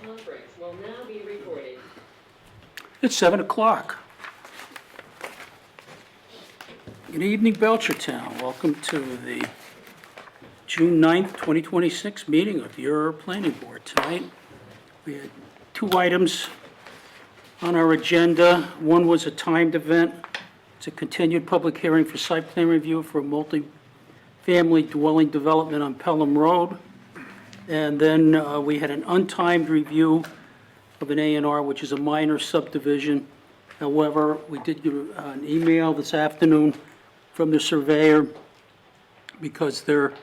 conference will now be recorded. It's 7 o'clock. Good evening, Belchertown. Welcome to the June 9th, 2026 meeting of your planning board. Tonight, we had two items on our agenda. One was a timed event. It's a continued public hearing for site plan review for a multi-family dwelling development on Pelham Road. And then we had an untimed review of an A&R, which is a minor subdivision. However, we did get an email this afternoon from the surveyor because there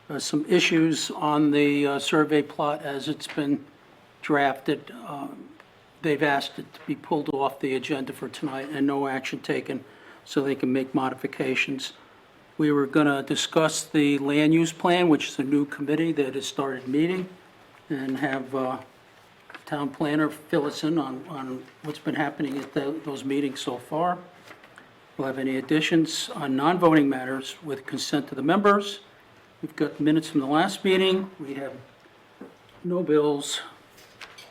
are some issues on the survey plot as it's been drafted. They've asked it to be pulled off the agenda for tonight and no action taken so they can make modifications. We were going to discuss the land use plan, which is a new committee that has started meeting, and have town planner fill us in on what's been happening at those meetings so far. We'll have any additions on non-voting matters with consent of the members. We've got minutes from the last meeting. We have no bills,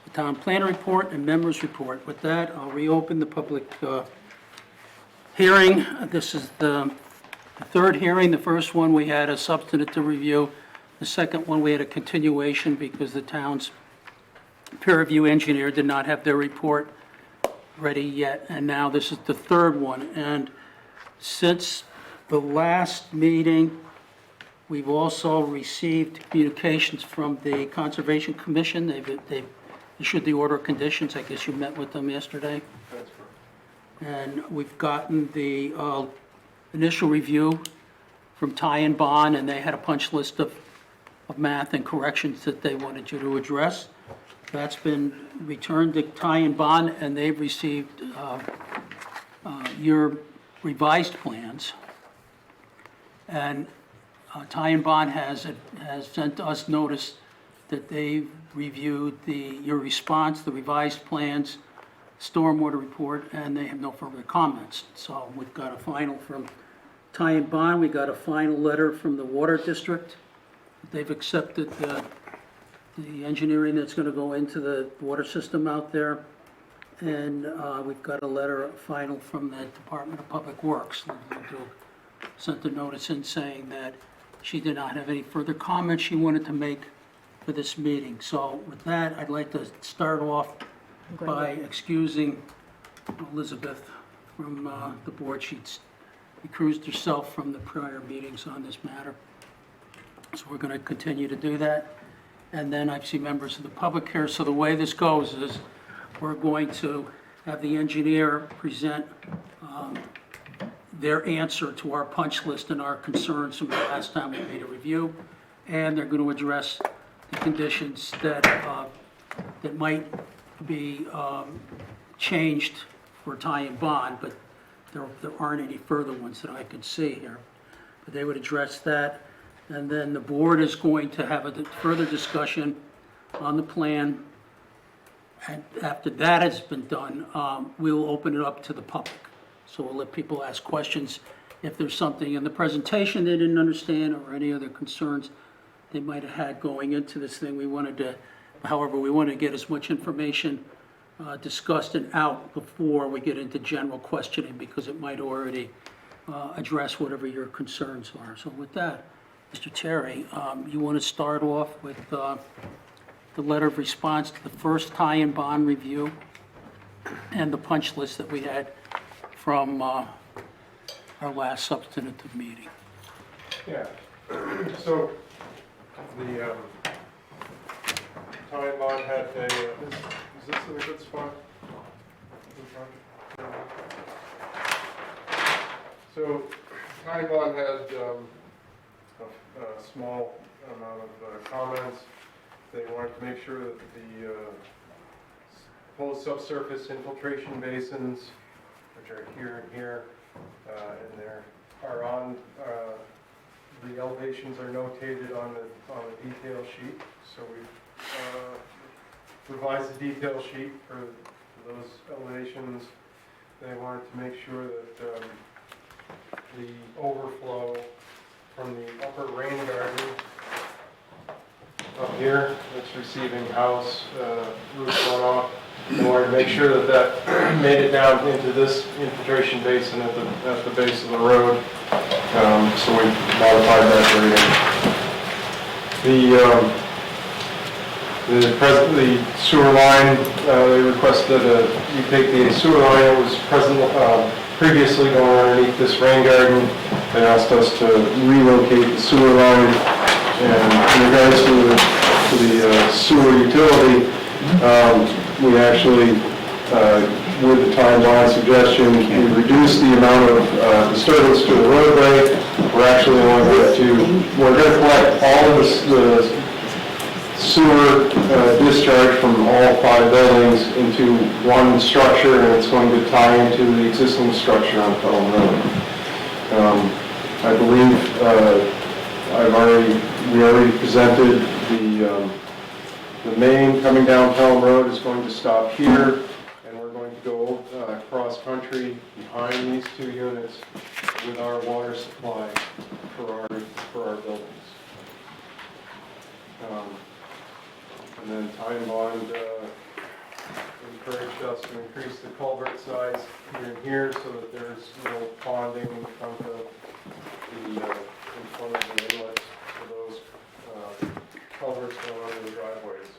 the town planner report, and members report. With that, I'll reopen the public hearing. This is the third hearing. The first one, we had a substantive review. The second one, we had a continuation because the town's peer review engineer did not have their report ready yet. And now this is the third one. And since the last meeting, we've also received communications from the Conservation Commission. They've issued the order of conditions. I guess you met with them yesterday. That's correct. And we've gotten the initial review from Ty and Bond, and they had a punch list of math and corrections that they wanted you to address. That's been returned to Ty and Bond, and they've received your revised plans. And Ty and Bond has sent us notice that they've reviewed your response, the revised plans, stormwater report, and they have no further comments. So we've got a final from Ty and Bond. We got a final letter from the water district. They've accepted the engineering that's going to go into the water system out there. And we've got a letter final from the Department of Public Works. Sent a notice in saying that she did not have any further comments she wanted to make for this meeting. So with that, I'd like to start off by excusing Elizabeth from the board. She's recused herself from the prior meetings on this matter. So we're going to continue to do that. And then I see members of the public here. So the way this goes is we're going to have the engineer present their answer to our punch list and our concerns from the last time we made a review. And they're going to address the conditions that might be changed for Ty and Bond, but there aren't any further ones that I can see here. But they would address that. And then the board is going to have a further discussion on the plan. And after that has been done, we'll open it up to the public. So we'll let people ask questions. If there's something in the presentation they didn't understand or any other concerns they might have had going into this thing, we wanted to get as much information discussed and out before we get into general questioning, because it might already address whatever your concerns are. So with that, Mr. Terry, you want to start off with the letter of response to the first Ty and Bond review and the punch list that we had from our last substantive meeting. Yeah. So the Ty and Bond had a. Is this in a good spot? So Ty and Bond had a small amount of comments. They wanted to make sure that the proposed subsurface infiltration basins, which are here and here, and there are on the elevations are notated on the detail sheet. So we've revised the detail sheet for those elevations. They wanted to make sure that the overflow from the upper rain garden up here that's receiving house roof runoff. We wanted to make sure that that made it down into this infiltration basin at the base of the road. So we modified that grading. The sewer line, they requested you take the sewer line that was previously going underneath this rain garden. They asked us to relocate the sewer line, and in regards to the sewer utility, we actually, with the time line suggestion, we reduced the amount of disturbance to the roadway. We're actually only going to collect all of the sewer discharge from all 5 buildings into one structure, and it's going to tie into the existing structure on Pelham Road. I believe we already presented the main coming down Pelham Road is going to stop here, and we're going to go cross country behind these 2 units with our water supply for our buildings. And then Time Bond encouraged us to increase the culvert size here and here so that there's no ponding in front of the inlets for those culverts going under the driveways.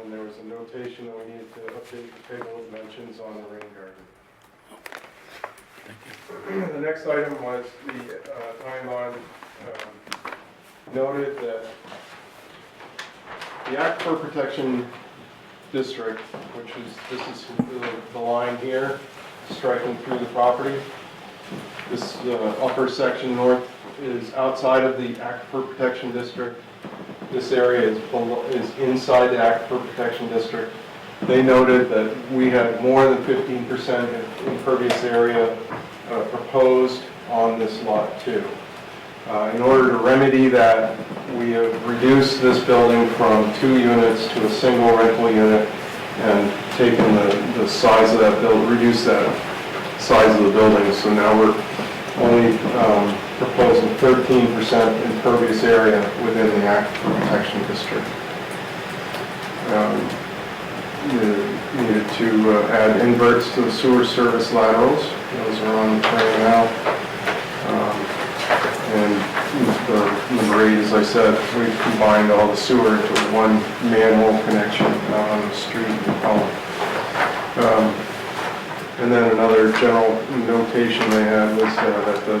And there was a notation that we needed to update the table of dimensions on the rain garden. The next item was the Time Bond noted that the Aquifer Protection District, this is the line here, striking through the property. This upper section north is outside of the Aquifer Protection District. This area is inside the Aquifer Protection District. They noted that we had more than 15% impervious area proposed on this lot too. In order to remedy that, we have reduced this building from 2 units to a single rental unit and taken the size of that building, reduced that size of the building. So now we're only proposing 13% impervious area within the Aquifer Protection District. Needed to add inverts to the sewer service laterals. Those are on the plan now. And number 8, as I said, we've combined all the sewer into one manhole connection on the street in Pelham. And then another general notation they had was that the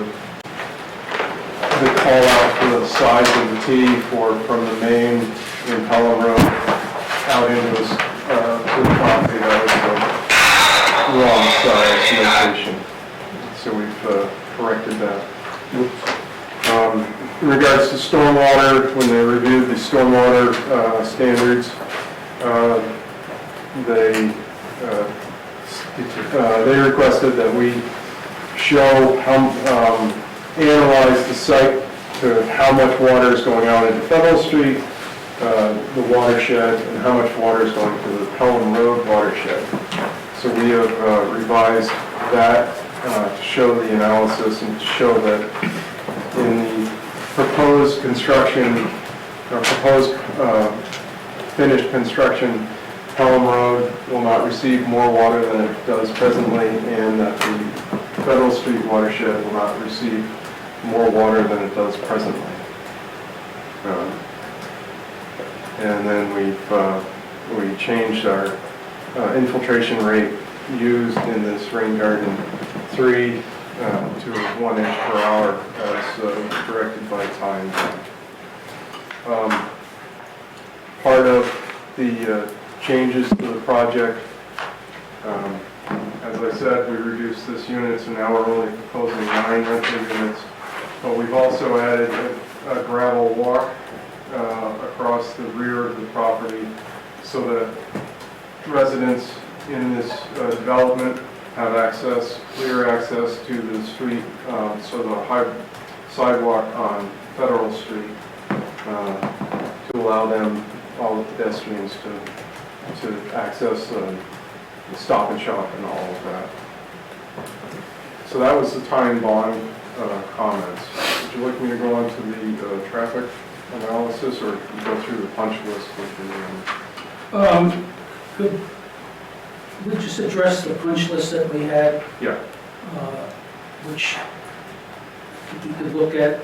call out for the size of the T from the main in Pelham Road out into to the property, that was the wrong size notation. So we've corrected that. In regards to stormwater, when they reviewed the stormwater standards, they requested that we show analyze the site to how much water is going out into Federal Street, the watershed, and how much water is going to the Pelham Road watershed. So we have revised that to show the analysis and to show that in the proposed construction, or proposed finished construction, Pelham Road will not receive more water than it does presently, and that the Federal Street watershed will not receive more water than it does presently. And then we changed our infiltration rate used in this rain garden 3 to 1 inch per hour as directed by time. Part of the changes to the project, as I said, we reduced this unit, so now we're only proposing 9 rental units, but we've also added a gravel walk across the rear of the property so that residents in this development have access, clear access to the street, so the sidewalk on Federal Street to allow them, all the pedestrians, to access the Stop and Shop and all of that. So that was the Time Bond comments. Would you like me to go on to the traffic analysis, or go through the punch list with Could we just address the punch list that we had, yeah, which if you could look at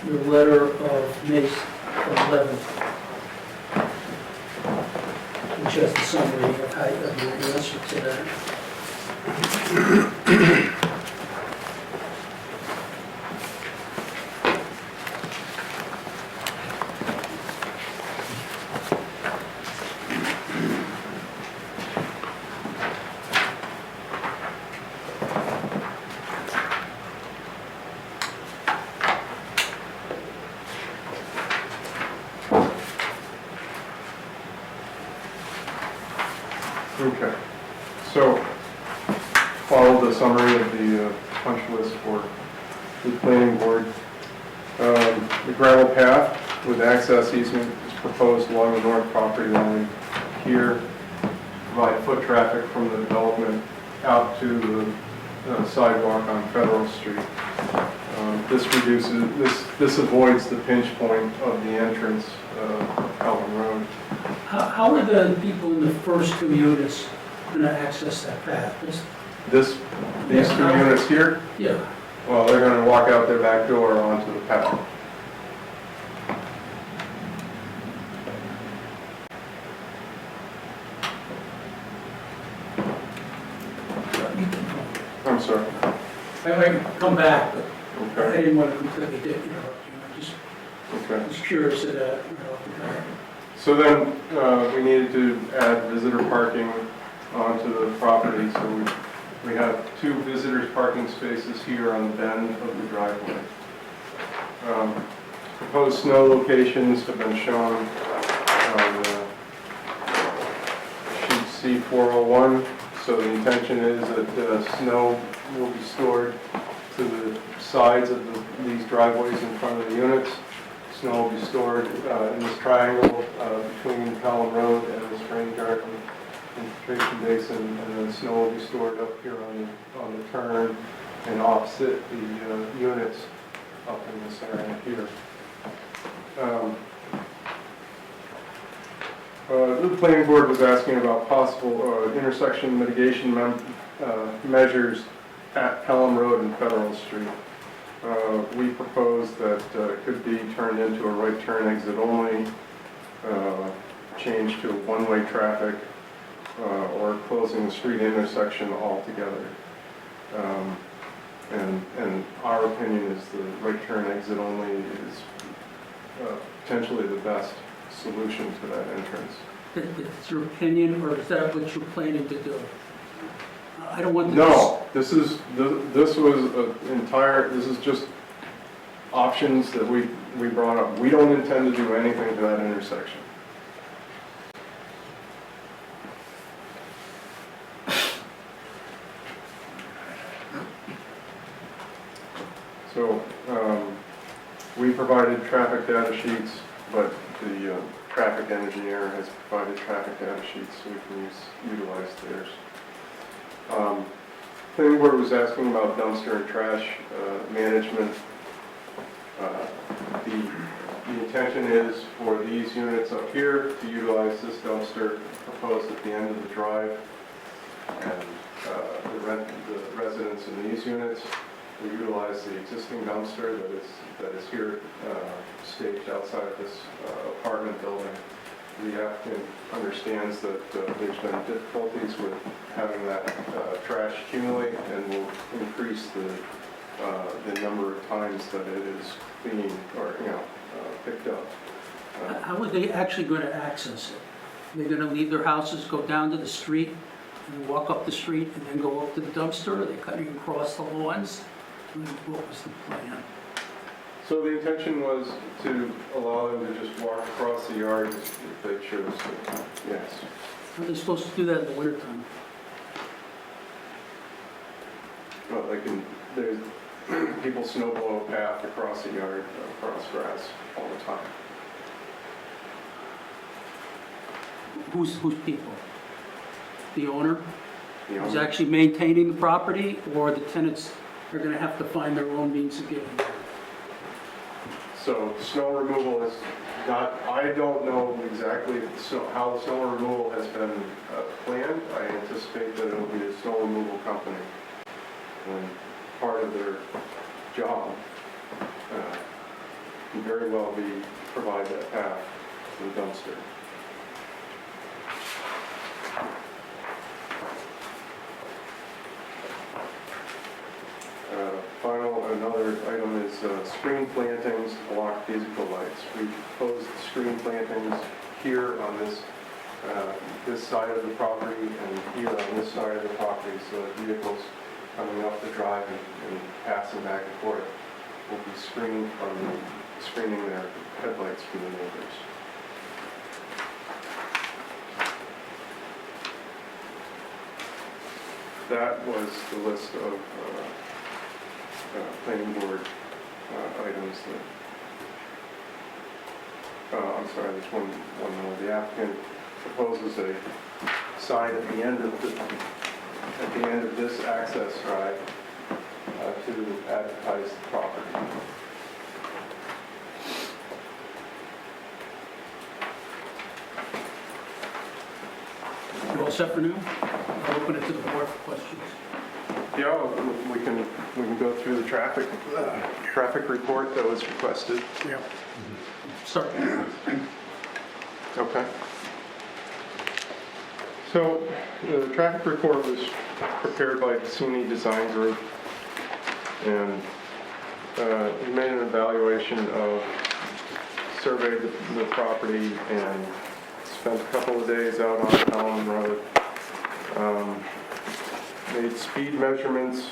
your letter of May 11th, which has the summary of your answer to that. okay. So, follow the summary of the punch list for the planning board. The gravel path with access easement is proposed along the north property line here. Provide foot traffic from the development out to the sidewalk on Federal Street. This avoids the pinch point of the entrance of Pelham Road. How are the people in the first two units going to access that path? These two units here, Yeah. well, they're going to walk out their back door onto the path. I'm sorry. I might come back, but I Okay. didn't want to completely interrupt you. I just Okay. was curious of that. So then, we needed to add visitor parking onto the property, so we have two visitors parking spaces here on the bend of the driveway. Proposed snow locations have been shown on sheet C401. So the intention is that snow will be stored to the sides of these driveways in front of the units. Snow will be stored in this triangle between Pelham Road and this rain garden infiltration basin, and then snow will be stored up here on the turn and opposite the units up in this area here. The planning board was asking about possible intersection mitigation measures at Pelham Road and Federal Street. We proposed that it could be turned into a right turn exit only, changed to one-way traffic, or closing the street intersection altogether. And our opinion is the right turn exit only is potentially the best solution to that entrance. It's your opinion, or is that what you're planning to do? I don't want this. No, this was this is just options that we brought up. We don't intend to do anything to that intersection. So, we provided traffic data sheets, but the traffic engineer has provided traffic data sheets, so we can utilize theirs. Planning board was asking about dumpster and trash management. The intention is for these units up here to utilize this dumpster proposed at the end of the drive, and the residents in these units will utilize the existing dumpster that is here staged outside of this apartment building. The applicant understands that there's been difficulties with having that trash accumulate, and will increase the number of times that it is cleaned or picked up. How are they actually going to access it? They're going to leave their houses, go down to the street, and walk up the street, and then go up to the dumpster? Are they cutting across the lawns? What was the plan? So the intention was to allow them to just walk across the yard if they chose to, yes. How are they supposed to do that in the wintertime? Well, there's people snow blow a path across the yard, across grass all the time. Who's people? The owner? You Who's know, actually maintaining the property, or the tenants are going to have to find their own means of getting there? So snow removal is not, I don't know exactly how the snow removal has been planned. I anticipate that it will be a snow removal company. And part of their job can very well be provide that path to the dumpster. Another item is screen plantings to block vehicle lights. We proposed screen plantings here on this side of the property and here on this side of the property, so that vehicles coming up the drive and passing back and forth will be screened from screening their headlights from the neighbors. That was the list of planning board items that, I'm sorry, there's one more. The applicant proposes a sign at the end of this access drive to advertise the property. You all set for now? I'll open it to the board for questions. Yeah, we can go through the traffic report that was requested. Yeah. Start. Okay. So the traffic report was prepared by the CUNY Design Group, and we made an evaluation of, surveyed the property, and spent a couple of days out on Pelham Road. Made speed measurements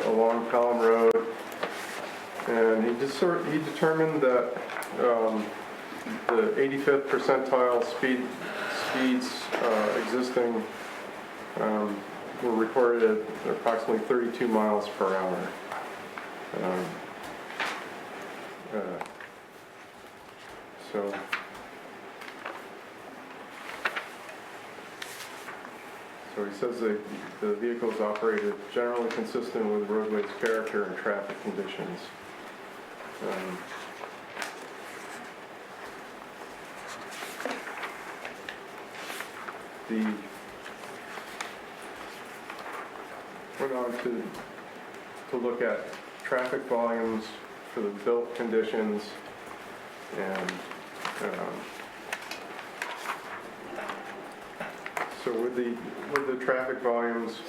along Pelham Road, and he determined that the 85th percentile speeds existing were reported at approximately 32 miles per hour. So he says that the vehicles operated generally consistent with roadway's character and traffic conditions. Went on to look at traffic volumes for the built conditions, and so with the traffic volumes,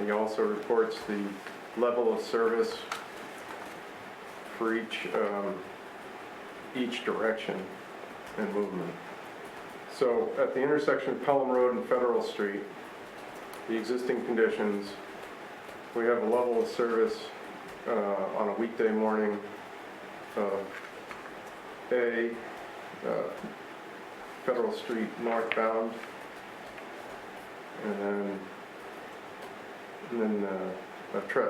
he also reports the level of service for each direction and movement. So at the intersection of Pelham Road and Federal Street, the existing conditions, we have a level of service on a weekday morning of Federal Street northbound, and then a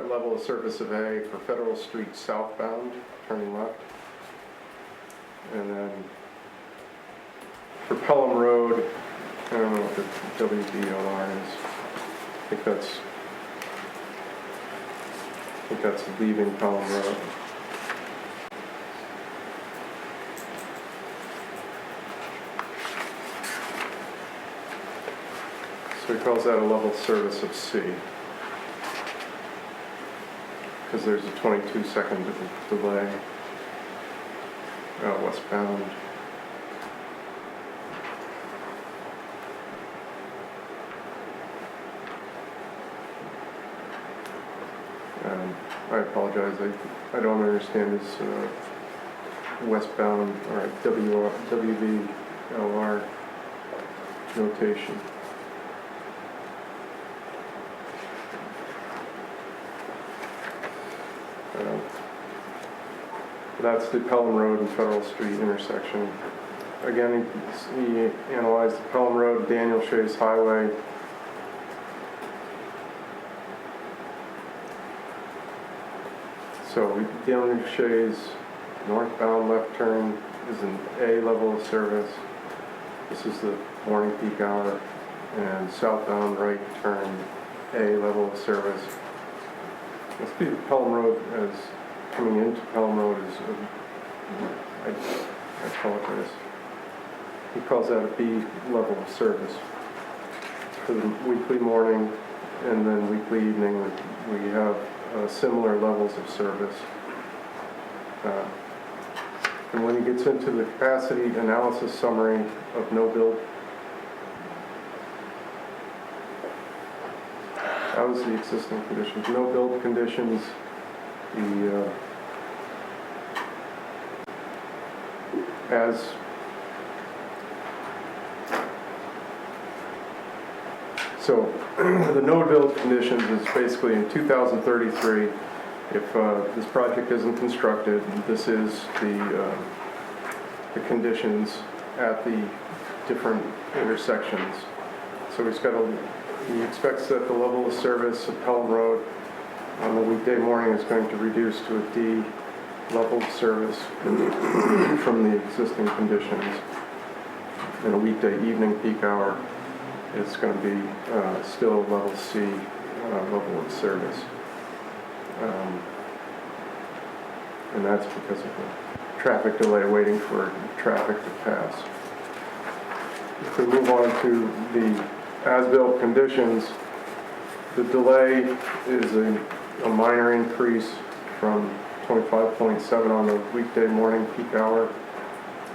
level of service of A for Federal Street southbound, turning left, and then for Pelham Road, I don't know what the WBLR is. I think that's leaving Pelham Road. So he calls that a level of service of C, because there's a 22-second delay westbound. I apologize, I don't understand his westbound or WBLR notation. That's the Pelham Road and Federal Street intersection. Again, he analyzed the Pelham Road, Daniel Shays Highway. So Daniel Shays northbound left turn is an A level of service. This is the morning peak hour. And southbound right turn A level of service. Let's do Pelham Road as coming into Pelham Road is, I apologize. He calls that a B level of service. For the weekly morning and then weekly evening, we have similar levels of service. And when he gets into the capacity analysis summary of no build, that was the existing conditions. No build conditions, so the no build conditions is basically in 2033, if this project isn't constructed, this is the conditions at the different intersections. So he expects that the level of service of Pelham Road on the weekday morning is going to reduce to a D level of service from the existing conditions. In a weekday evening peak hour, it's going to be still level C level of service. And that's because of the traffic delay waiting for traffic to pass. If we move on to the as-built conditions, the delay is a minor increase from 25.7 on the weekday morning peak hour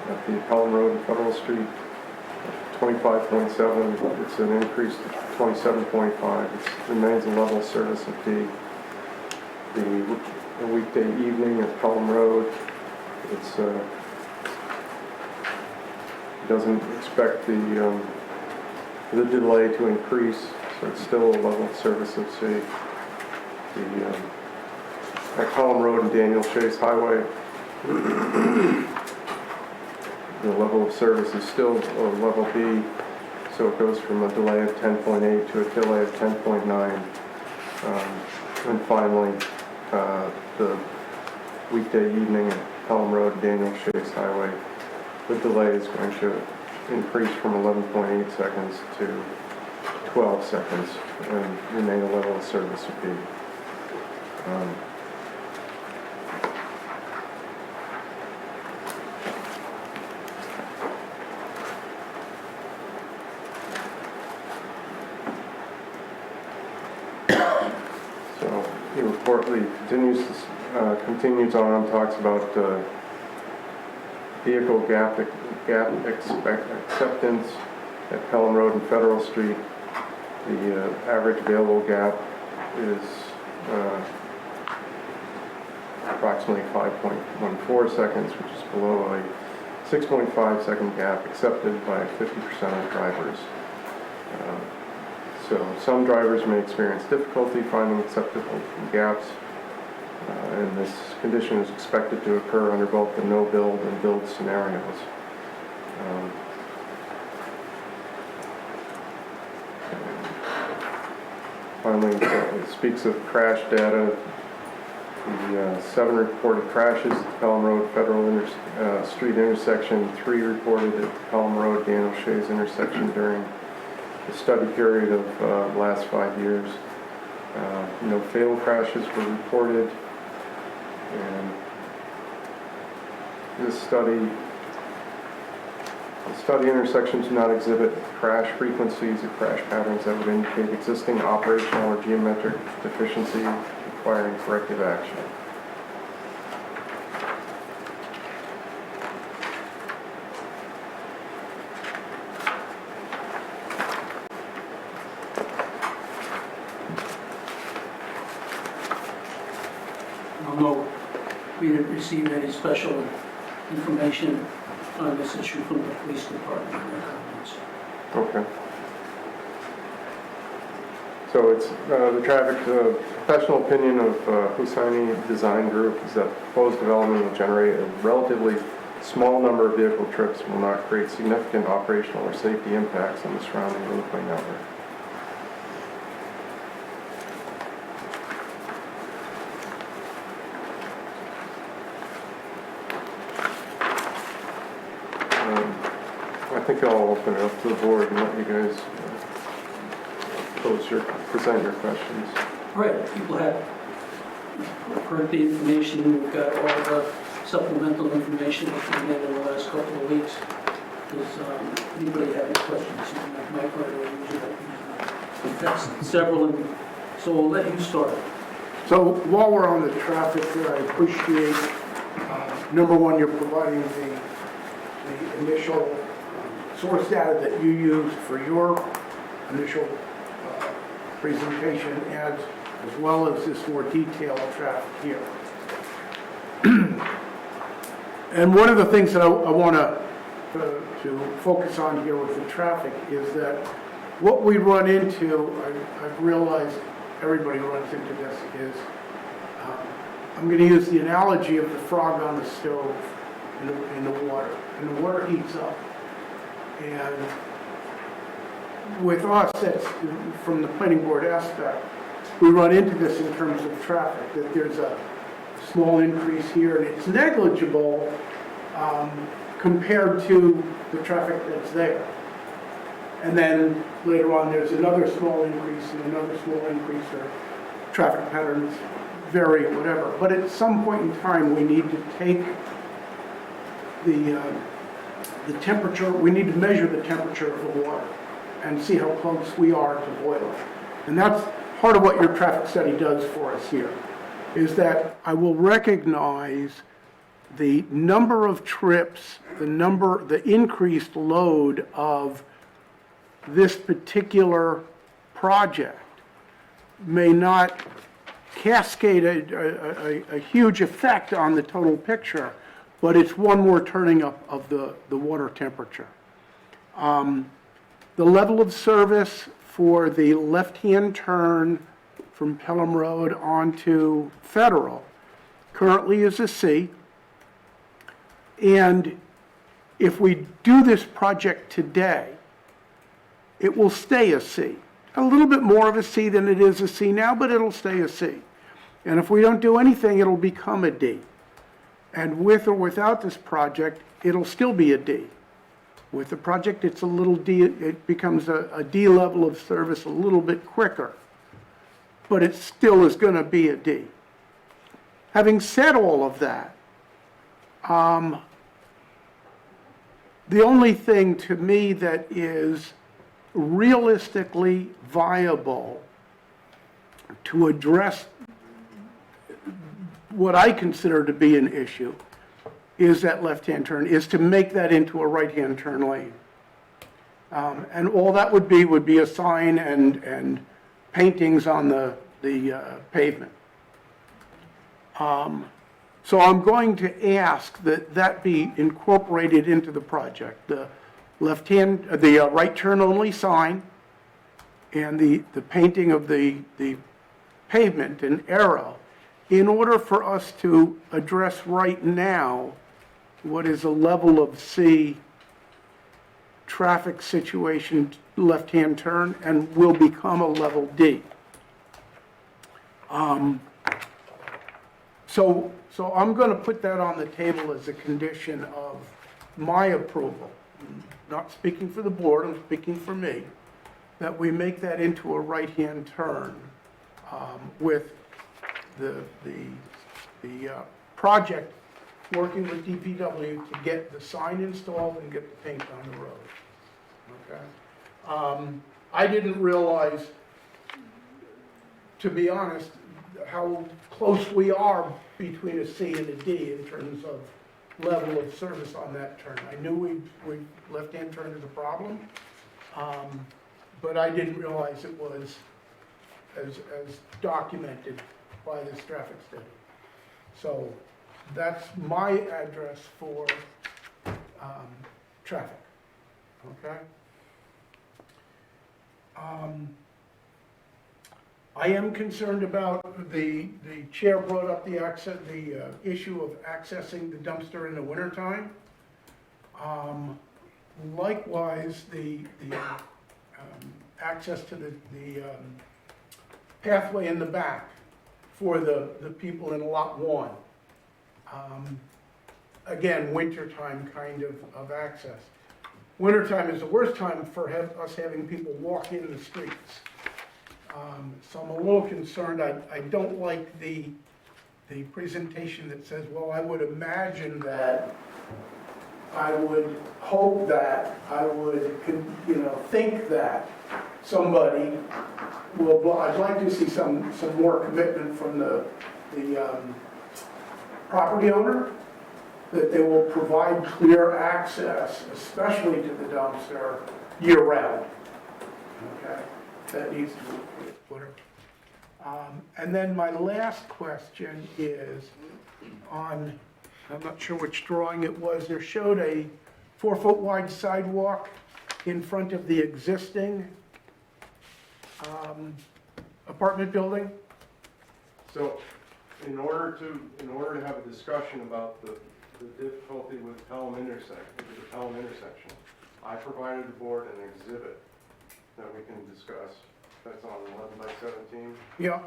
at the Pelham Road and Federal Street. 25.7, it's an increase to 27.5. It remains a level service of D. The weekday evening at Pelham Road, doesn't expect the delay to increase, so it's still a level of service of C. At Pelham Road and Daniel Chase Highway, the level of service is still a level B, so it goes from a delay of 10.8 to a delay of 10.9. And finally, the weekday evening at Pelham Road and Daniel Chase Highway, the delay is going to increase from 11.8 seconds to 12 seconds and remain a level of service of B. He reportedly continues on, talks about vehicle gap acceptance at Pelham Road and Federal Street. The average available gap is approximately 5.14 seconds, which is below a 6.5 second gap accepted by 50% of drivers. So some drivers may experience difficulty finding acceptable gaps, and this condition is expected to occur under both the no build and build scenarios. Finally, it speaks of crash data. The 7 reported crashes at the Pelham Road Federal Street intersection, 3 reported at the Pelham Road Daniel Chase intersection during the study period of the last 5 years. No fatal crashes were reported, and the study intersections do not exhibit crash frequencies or crash patterns that would indicate existing operational or geometric deficiency requiring corrective action. No, we didn't receive any special information on this issue from the police department in their comments. Okay. So it's the professional opinion of Hussaini Design Group is that proposed development will generate a relatively small number of vehicle trips and will not create significant operational or safety impacts on the surrounding roadway network. I think I'll open it up to the board and let you guys present your questions. Right, people have heard the information, we've got all the supplemental information that came in the last couple of weeks. Does anybody have any questions? Mike, that's several, and so we'll let you start. So while we're on the traffic there, I appreciate, number one, you're providing the initial source data that you used for your initial presentation, as well as this more detailed traffic here. And one of the things that I want to focus on here with the traffic is that what we run into, I've realized everybody runs into this, is I'm going to use the analogy of the frog on the stove in the water. And the water heats up. And with us, that's from the planning board aspect, we run into this in terms of traffic, that there's a small increase here, and it's negligible compared to the traffic that's there. And then later on, there's another small increase and another small increase, or traffic patterns vary or whatever. But at some point in time, we need to take the temperature, we need to measure the temperature of the water and see how close we are to boiling. And that's part of what your traffic study does for us here, is that I will recognize the number of trips, the increased load of this particular project may not cascade a huge effect on the total picture, but it's one more turning up of the water temperature. The level of service for the left-hand turn from Pelham Road onto Federal currently is a C. And if we do this project today, it will stay a C. A little bit more of a C than it is a C now, but it'll stay a C. And if we don't do anything, it'll become a D. And with or without this project, it'll still be a D. With the project, it's a little D, it becomes a D level of service a little bit quicker, but it still is going to be a D. Having said all of that, the only thing to me that is realistically viable to address what I consider to be an issue is that left-hand turn, is to make that into a right-hand turn lane. And all that would be a sign and paintings on the pavement. So I'm going to ask that that be incorporated into the project. The right turn only sign and the painting of the pavement, an arrow, in order for us to address right now what is a level of C traffic situation, left-hand turn, and will become a level D. So I'm going to put that on the table as a condition of my approval. I'm not speaking for the board, I'm speaking for me, that we make that into a right-hand turn with the project working with DPW to get the sign installed and get the paint on the road. Okay. I didn't realize, to be honest, how close we are between a C and a D in terms of level of service on that turn. I knew we left-hand turn is a problem, but I didn't realize it was as documented by this traffic study. So that's my address for traffic. Okay. I am concerned about the chair brought up the issue of accessing the dumpster in the wintertime. Likewise, the access to the pathway in the back for the people in lot 1. Again, wintertime kind of access. Wintertime is the worst time for us having people walk in the streets. So I'm a little concerned. I don't like the the presentation that says, well, I would imagine that, I would hope that, I would, think that somebody will, I'd like to see some more commitment from the property owner, that they will provide clear access, especially to the dumpster, year-round. Okay? That needs to be put. And then my last question is on, I'm not sure which drawing it was, there showed a 4-foot wide sidewalk in front of the existing apartment building. So, in order to have a discussion about the difficulty with the Pelham intersection, I provided the board an exhibit that we can discuss. That's on 11 by 17. Yeah.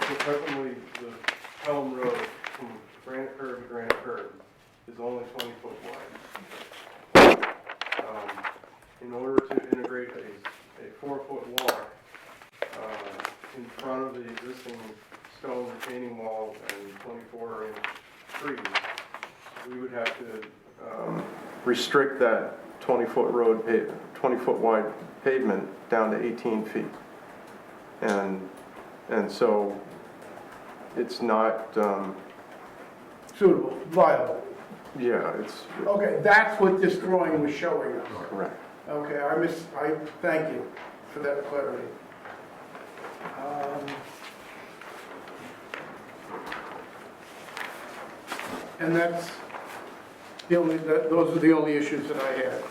So presently, the Pelham Road from granite curb to granite curb is only 20 foot wide. In order to integrate a 4-foot walk in front of the existing stone retaining wall and 24-inch trees, we would have to restrict that 20-foot wide pavement down to 18 feet. And so it's not, Suitable, viable. yeah, it's Okay, that's what this drawing was showing us. correct. Okay, I thank you for that clarity. And that's those are the only issues that I had.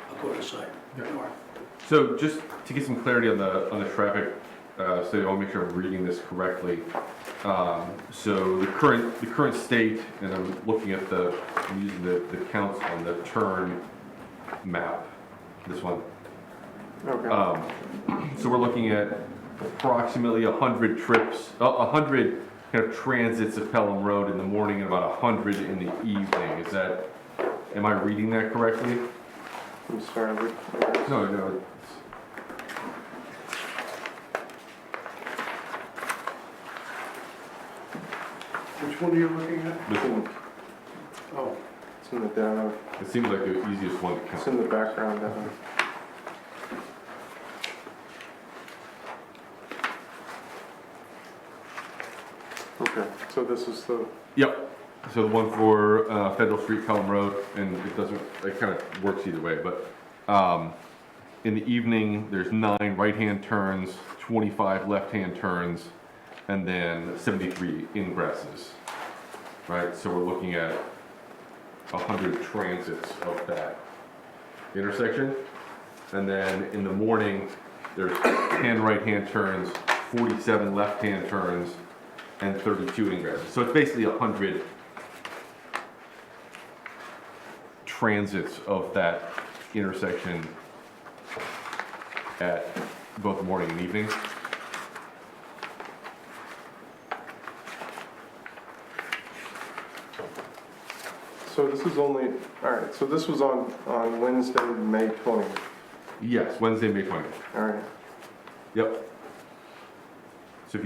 I'll go to the side. Mark. So just to get some clarity on the traffic, so I want to make sure I'm reading this correctly. So the current state, and I'm looking at I'm using the counts on the turn map, this one. Okay. So we're looking at approximately 100 trips, 100 kind of transits of Pelham Road in the morning and about 100 in the evening. Am I reading that correctly? I'm sorry. No. Which one are you looking at? Oh, It's in the data. It seems like the easiest one to It's count. in the background data. Okay, so this is the, Yep. So the one for Federal Street, Pelham Road, and it kind of works either way, but in the evening, there's 9 right-hand turns, 25 left-hand turns, and then 73 ingresses, right? So we're looking at 100 transits of that intersection. And then in the morning, there's 10 right-hand turns, 47 left-hand turns, and 32 ingresses. So it's basically 100 transits of that intersection at both morning and evening. so this is only, all right, so this was on Wednesday, May 20th. Yes, Wednesday, May 20th. All right, Yep. So if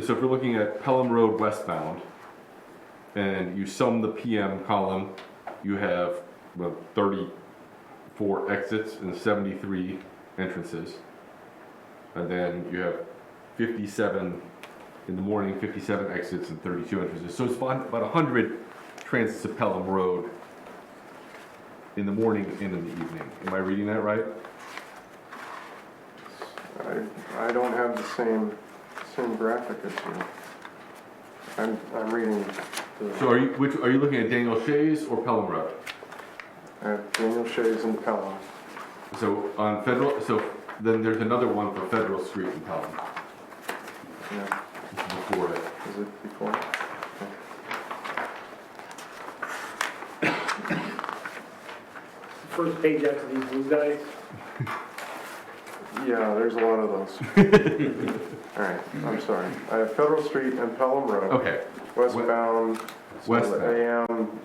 you're looking at Pelham Road westbound, and you sum the PM column, you have 34 exits and 73 entrances. And then you have 57 in the morning, 57 exits and 32 entrances. So it's about 100 transits of Pelham Road in the morning and in the evening. Am I reading that right? I don't have the same graphic as you. I'm reading So are you looking at Daniel Shays or Pelham Road? Daniel Shays and Pelham. So on Federal, so then there's another one for Federal Street in Pelham. Yeah, This is before it. is it before? First page after these blue guys. Yeah, there's a lot of those. All right, I'm sorry. I have Federal Street and Pelham Road. Okay. Westbound, so the Westbound. AM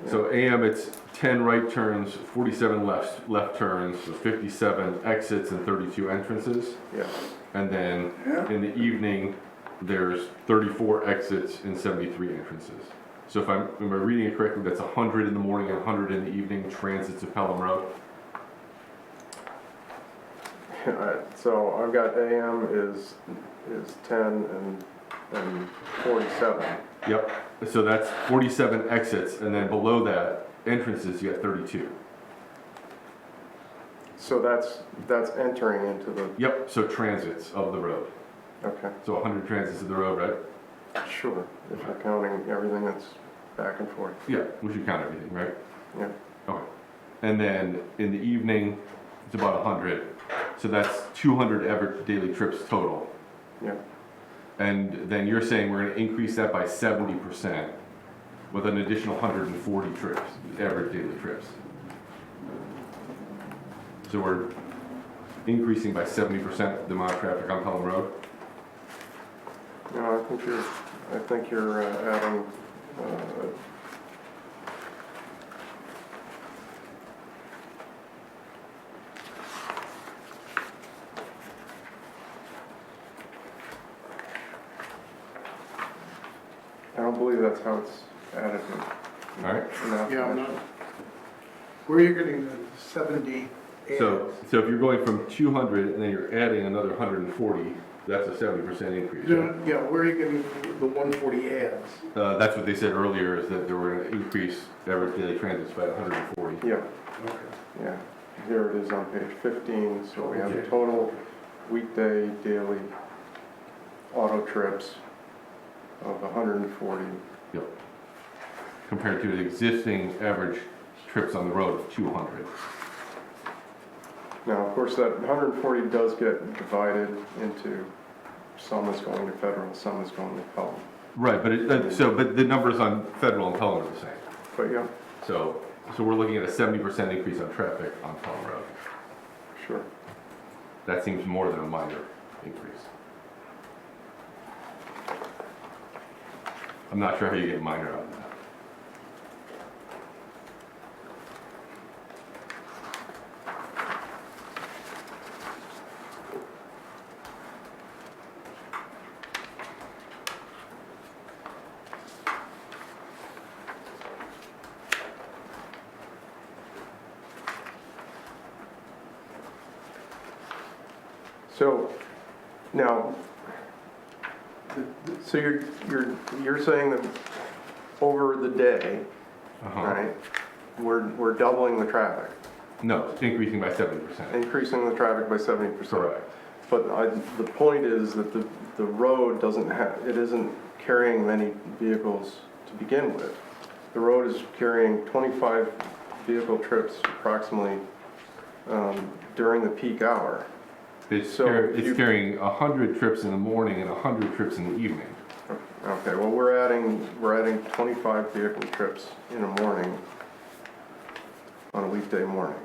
So AM, it's 10 right turns, 47 left turns, so 57 exits and 32 entrances. Yeah. And then in the evening, there's 34 exits and 73 entrances. So if am I reading it correctly, that's 100 in the morning and 100 in the evening transits of Pelham Road? So I've got AM is 10 and 47. Yep. So that's 47 exits, and then below that, entrances, you got 32. So that's entering into the, Yep, so transits of the road. okay, So 100 transits of the road, right? sure, if you're counting everything that's back and forth. Yeah, we should count everything, right? Yeah. Okay. And then in the evening, it's about 100. So that's 200 average daily trips total. Yeah. And then you're saying we're going to increase that by 70% with an additional 140 trips, average daily trips. So we're increasing by 70% the amount of traffic on Pelham Road? No, I think you're adding, I don't believe that's how it's added All right. in that. Yeah, I'm not, where are you getting the 70? So if you're going from 200 and then you're adding another 140, that's a 70% increase. Right? Yeah, where are you getting the 140 ads? That's what they said earlier, is that they were going to increase average daily transits by 140. Yeah, Okay. yeah. Here it is on page 15, so we have the Okay. total weekday daily auto trips of 140. Yep. Compared to the existing average trips on the road of 200. Now, of course, that 140 does get divided into some is going to federal, some is going to Pelham. Right, but but the numbers on federal and Pelham are the same. But yeah, So we're looking at a 70% increase on traffic on Pelham Road. sure. That seems more than a minor increase. I'm not sure how you get minor out of that. So now, so you're saying that over the day, right, we're doubling the traffic, No, it's increasing by 70%. increasing the traffic by 70%. Correct. But the point is that the road doesn't have, it isn't carrying many vehicles to begin with. The road is carrying 25 vehicle trips approximately during the peak hour. It's So if you- carrying 100 trips in the morning and 100 trips in the evening. Okay, well, we're adding 25 vehicle trips in the morning on a weekday morning.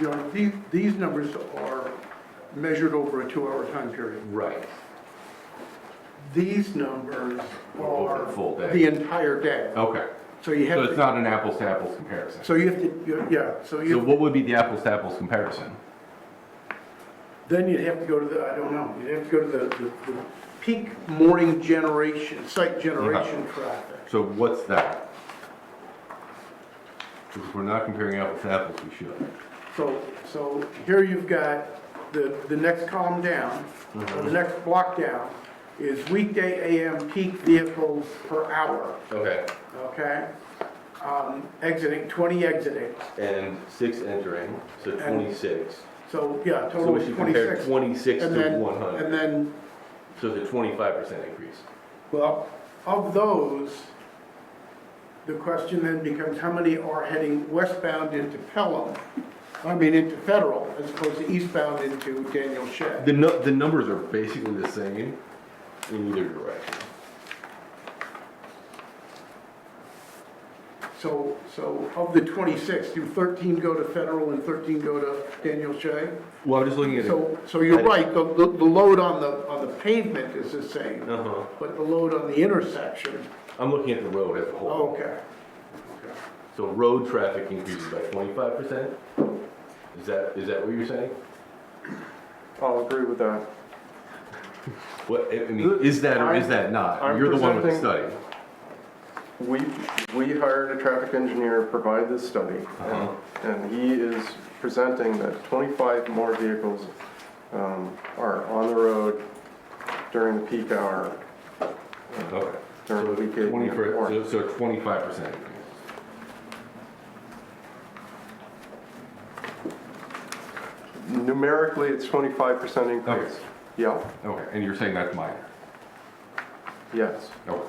You know, these numbers are measured over a 2-hour time period. Right. These numbers Over are the full day. the entire day. Okay. So you So have it's to, not an apples to apples comparison. so you have to, yeah, so So you, what would be the apples to apples comparison? then you'd have to go to the, I don't know, you'd have to go to the peak morning generation, site generation traffic. So what's that? If we're not comparing apples to apples, we should. So here you've got the next column down, or the next block down, is weekday AM peak vehicles per hour, Okay. okay? Exiting, 20 exiting, And 6 entering, so 26. so yeah, So total we of should compare 26. 26 And to then, 100. and then, So it's a 25% increase. well, of those, the question then becomes how many are heading westbound into Pelham? I mean, into Federal, as opposed to eastbound into Daniel Shed. The numbers are basically the same in either direction. So of the 26, do 13 go to Federal and 13 go to Daniel Shea? Well, I'm just looking at it. So you're right, the load on the pavement is the same, Uh-huh. but the load on the intersection, I'm looking at the road as a whole. okay. So road traffic increases by 25%? Is that what you're saying? I'll agree with that. What, I mean, is that or is that not? I'm You're the one with the study. We hired a traffic engineer to provide this study, and he is presenting that 25 more vehicles are on the road during the peak hour, Okay. during the weekday. 20%, so 25%. Numerically, it's 25% increase. Okay. Yeah, Okay, and you're saying that's minor? yes. Okay.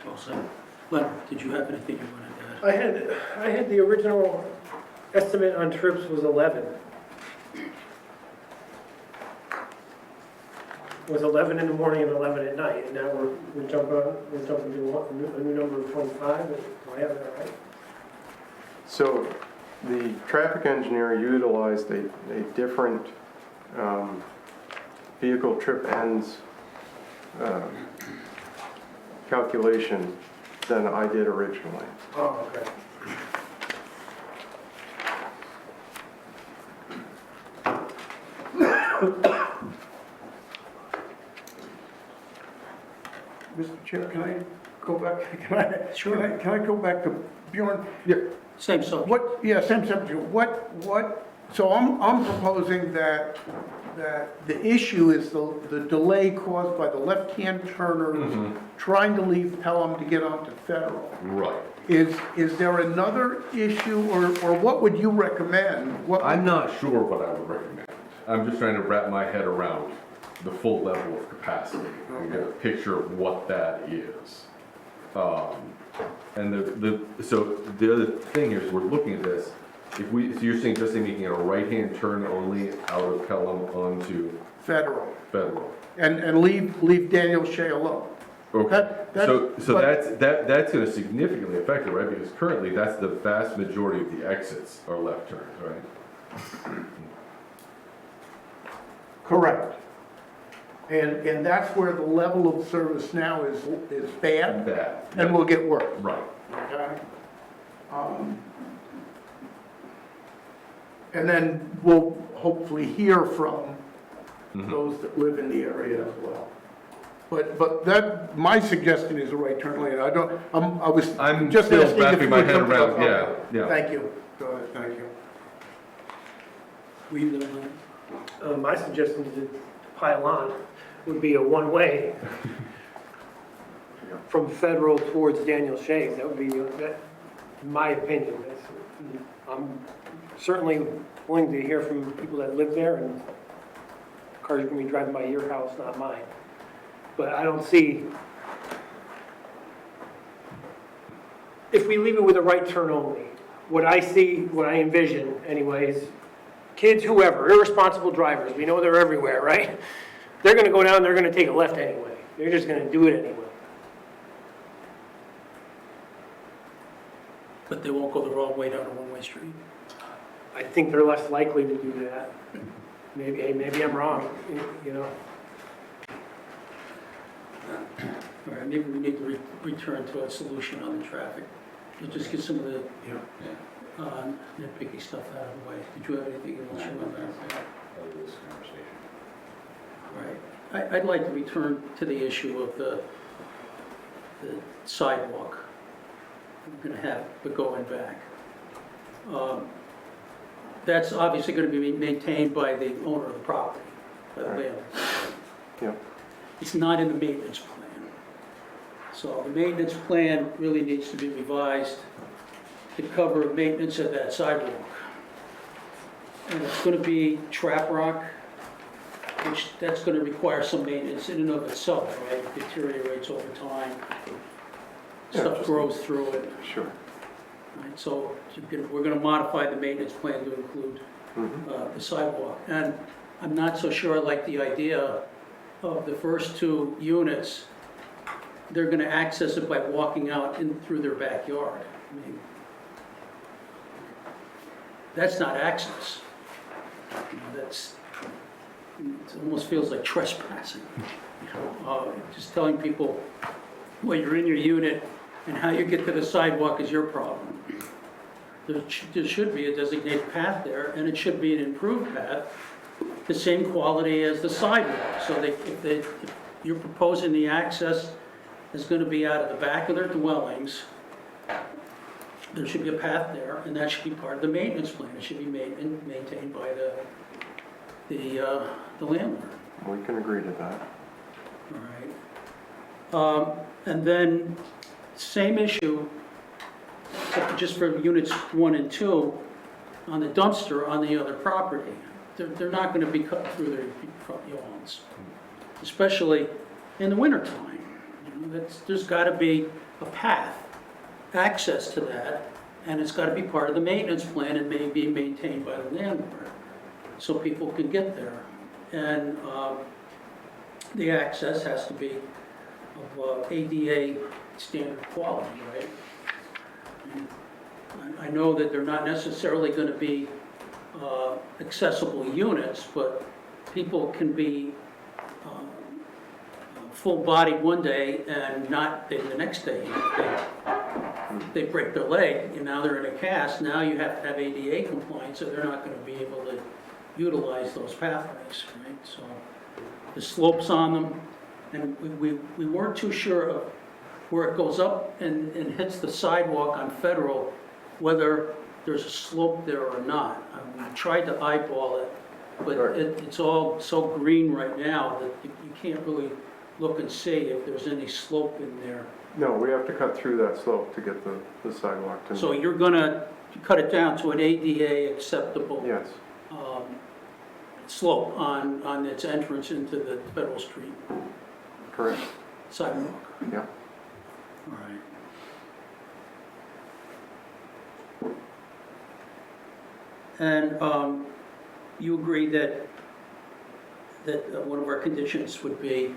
Also, Leonard, did you have anything you wanted to add? I had the original estimate on trips was 11. It was 11 in the morning and 11 at night, and now we're jumping to a new number of 25. Do I have that right? So the traffic engineer utilized a different vehicle trip ends calculation than I did originally. Oh, okay. Mr. Chair, can I go back, Sure. can I go back to Bjorn? Same subject. What, yeah, same subject, so I'm proposing that the issue is the delay caused by the left-hand turners trying to leave Pelham to get onto Federal. Right. Is there another issue, or what would you recommend? I'm not sure what I would recommend. I'm just trying to wrap my head around the full level of capacity and get a picture of what that is. And so the other thing is, we're looking at this, so you're saying just making it a right-hand turn only out of Pelham onto Federal, Federal? and leave Daniel Shea alone. Okay, so but- that's gonna significantly affect it, right? Because currently, that's the vast majority of the exits are left turns, right? Correct. And that's where the level of service now is bad Bad. and will get worse. Right. Okay? And then we'll hopefully hear from those that live in the area as well. But that, my suggestion is a right turn lane. I'm just still asking if wrapping you my would head come to around, us. yeah. Thank you. Go ahead, thank you. Were you the one? My suggestion to pile on would be a one-way from Federal towards Daniel Shea. That would be, in my opinion. I'm certainly willing to hear from people that live there, and cars are going to be driving by your house, not mine. But I don't see, if we leave it with a right turn only, what I see, what I envision anyways, kids, whoever, irresponsible drivers, we know they're everywhere, right? They're going to go down, they're going to take a left anyway. They're just going to do it anyway. But they won't go the wrong way down a one-way street. I think they're less likely to do that. Maybe, hey, maybe I'm wrong, you know. All right, maybe we need to return to a solution on the traffic. We'll just get some of the nitpicky stuff out of the way. Did you have anything else you want to add? Right. I'd like to return to the issue of the sidewalk we're going to have, but going back. That's obviously going to be maintained by the owner of the property, by the landlord. Yeah. It's not in the maintenance plan. So the maintenance plan really needs to be revised to cover maintenance of that sidewalk. And it's going to be trap rock, which that's going to require some maintenance in and of itself, right? It deteriorates over time. Yeah, Stuff just- grows through it. Sure. Right, so we're going to modify the maintenance plan to include the sidewalk. And I'm not so sure I like the idea of the first two units, they're gonna access it by walking out in through their backyard. I mean, that's not access. You know, that's, it almost feels like trespassing. Just telling people, well, you're in your unit, and how you get to the sidewalk is your problem. There should be a designated path there, and it should be an improved path, the same quality as the sidewalk. So if you're proposing the access is going to be out of the back of their dwellings, there should be a path there, and that should be part of the maintenance plan. It should be maintained by the landlord. We can agree to that. All right. And then, same issue, except just for units 1 and 2, on the dumpster on the other property. They're not going to be cut through their front lawns, especially in the wintertime. You know, there's got to be a path, access to that, and it's got to be part of the maintenance plan and may be maintained by the landlord, so people can get there. And the access has to be of ADA standard quality, right? And I know that they're not necessarily going to be accessible units, but people can be full-bodied one day and not the next day. They break their leg, and now they're in a cast. Now you have to have ADA compliance, so they're not going to be able to utilize those pathways, right? So the slopes on them, and we weren't too sure of where it goes up and hits the sidewalk on Federal, whether there's a slope there or not. We tried to eyeball it, but it's all so green right now that you can't really look and see if there's any slope in there. No, we have to cut through that slope to get the sidewalk to. So you're gonna cut it down to an ADA acceptable Yes, slope on its entrance into the Federal Street correct. sidewalk. Yeah. All right. And you agree that one of our conditions would be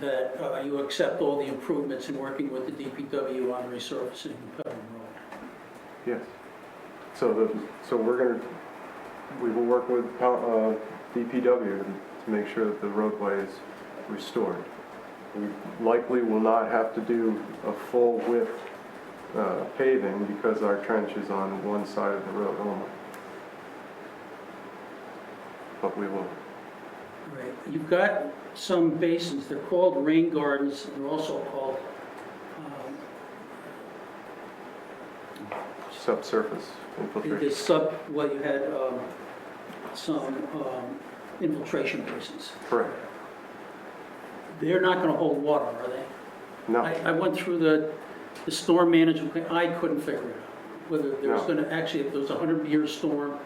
that you accept all the improvements in working with the DPW on resurfacing the Pelham Road? Yes. So we will work with DPW to make sure that the roadway is restored. We likely will not have to do a full width paving because our trench is on one side of the road only. But we will. Right. You've got some basins, they're called rain gardens, and they're also called Subsurface infiltration. you had some infiltration basins. Correct. They're not going to hold water, are they? No. I went through the storm management, I couldn't figure it out. Whether there was No. going to, actually, if there was a 100-year storm,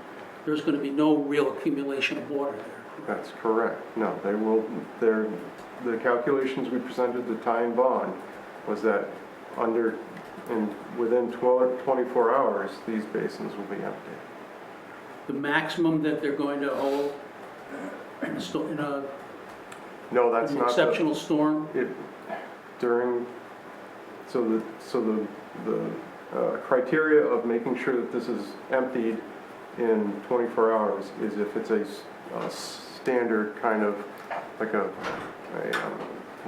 there's going to be no real accumulation of water there. That's correct. No, they will, the calculations we presented to Ty and Bond was that within 24 hours, these basins will be empty. The maximum that they're going to hold in No, that's an not. exceptional storm? The criteria of making sure that this is emptied in 24 hours is if it's a standard kind of, like a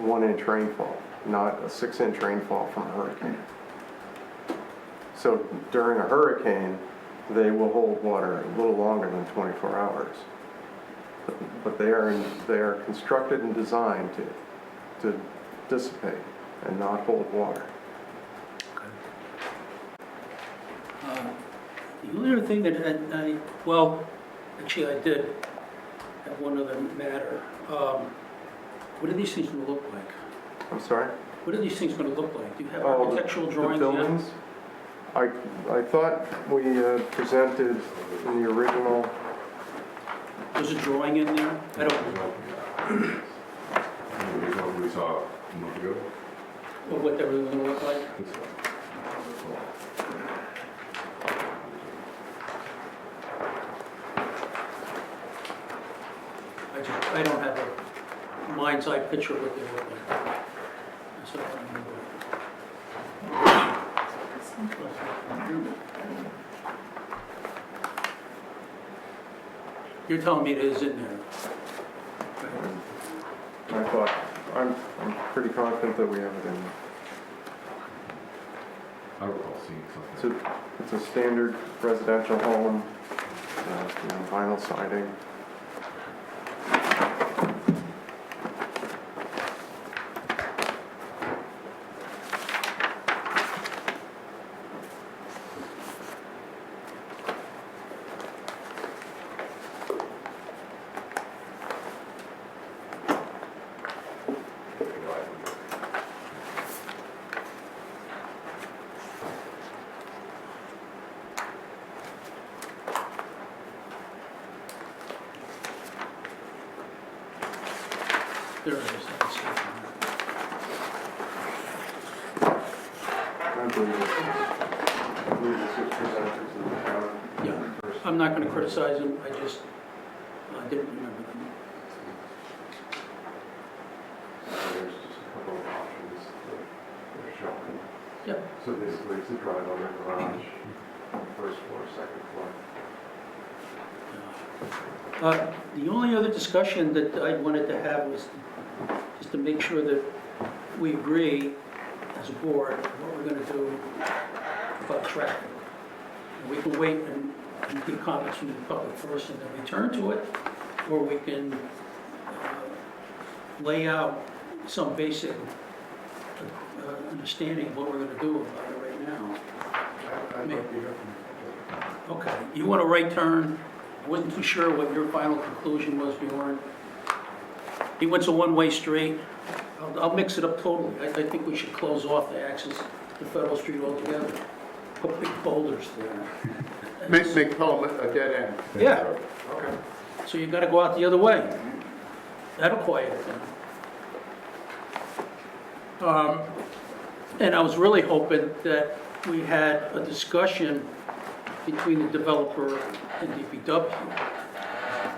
1-inch rainfall, not a 6-inch rainfall from a hurricane. So during a hurricane, they will hold water a little longer than 24 hours. But they are constructed and designed to dissipate and not hold water. The only other thing that actually I did have one other matter. What are these things going to look like? I'm sorry? What are these things going to look like? Do you have Oh, architectural drawings? The yet? buildings? I thought we presented in the original, There's a drawing in there? I don't know. What we saw a month ago. Of what they're really going to look like? I don't have a mind's eye picture of what they look like. So, you're telling me it is in there? I thought, I'm pretty confident that we have it in. I recall seeing something. It's a standard residential home, vinyl siding. There it is. I can see I believe this was presented to the town. it. Yeah, I'm not gonna criticize them, I just, I didn't remember them. There's just a couple of options that are shown. Yep. So basically, it's a drive-under garage, first floor, second floor. The only other discussion that I wanted to have was just to make sure that we agree as a board what we're gonna do about traffic. And we can wait and get comments from the public first and then return to it, or we can lay out some basic understanding of what we're gonna do about it right now. I'd like to hear from the public. Okay, you want a right turn? I wasn't too sure what your final conclusion was, Bjorn. He wants a one-way street. I'll mix it up totally. I think we should close off the access to Federal Street altogether. Put big boulders there. Make Pelham a dead end. Yeah, Okay. so you gotta go out the other way. That'll quiet it down. And I was really hoping that we had a discussion between the developer and DPW.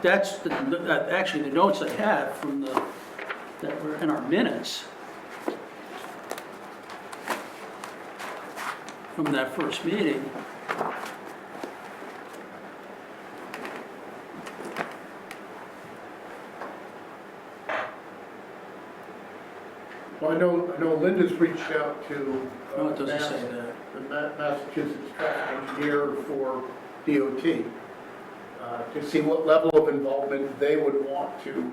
That's actually the notes I have from that were in our minutes from that first meeting. Well, I know Linda's reached out to No, it doesn't say that. the Massachusetts traffic engineer for DOT to see what level of involvement they would want to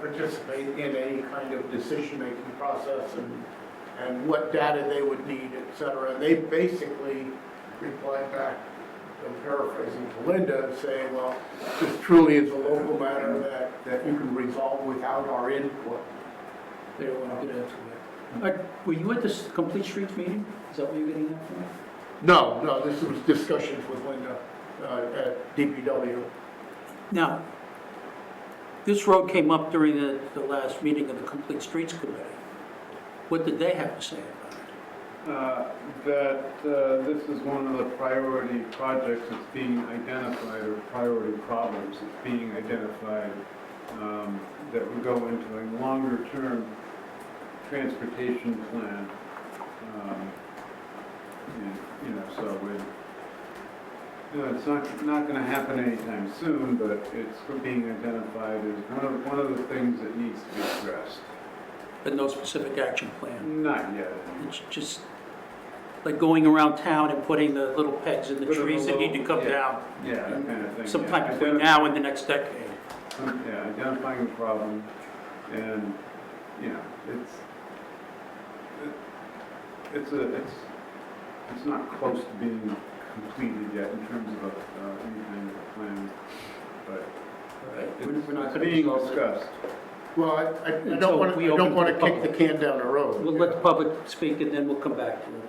participate in any kind of decision-making process and what data they would need, et cetera. And they basically replied back, I'm paraphrasing to Linda, saying, well, this truly is a local matter that you can resolve without our input. They don't want to get into it. Were you at this Complete Streets meeting? Is that what you're getting at from? No, this was discussions with Linda at DPW. Now, this road came up during the last meeting of the Complete Streets Committee. What did they have to say about it? That this is one of the priority projects that's being identified, or priority problems that's being identified, that would go into a longer-term transportation plan. So it's not going to happen anytime soon, but it's being identified as one of the things that needs to be addressed. But no specific action plan? Not yet. It's just like going around town and putting the little pegs in the Put them trees that need to come yeah. down Yeah, that kind of thing. sometime Yeah. between now and the next decade. Yeah, identifying the problem, and, it's not close to being completed yet in terms of any kind of a plan, but We're not it's gonna being resolve it. discussed. Well, I Until don't want we to, open want to to the kick the can down the road. We'll let the public speak and then we'll come back to it.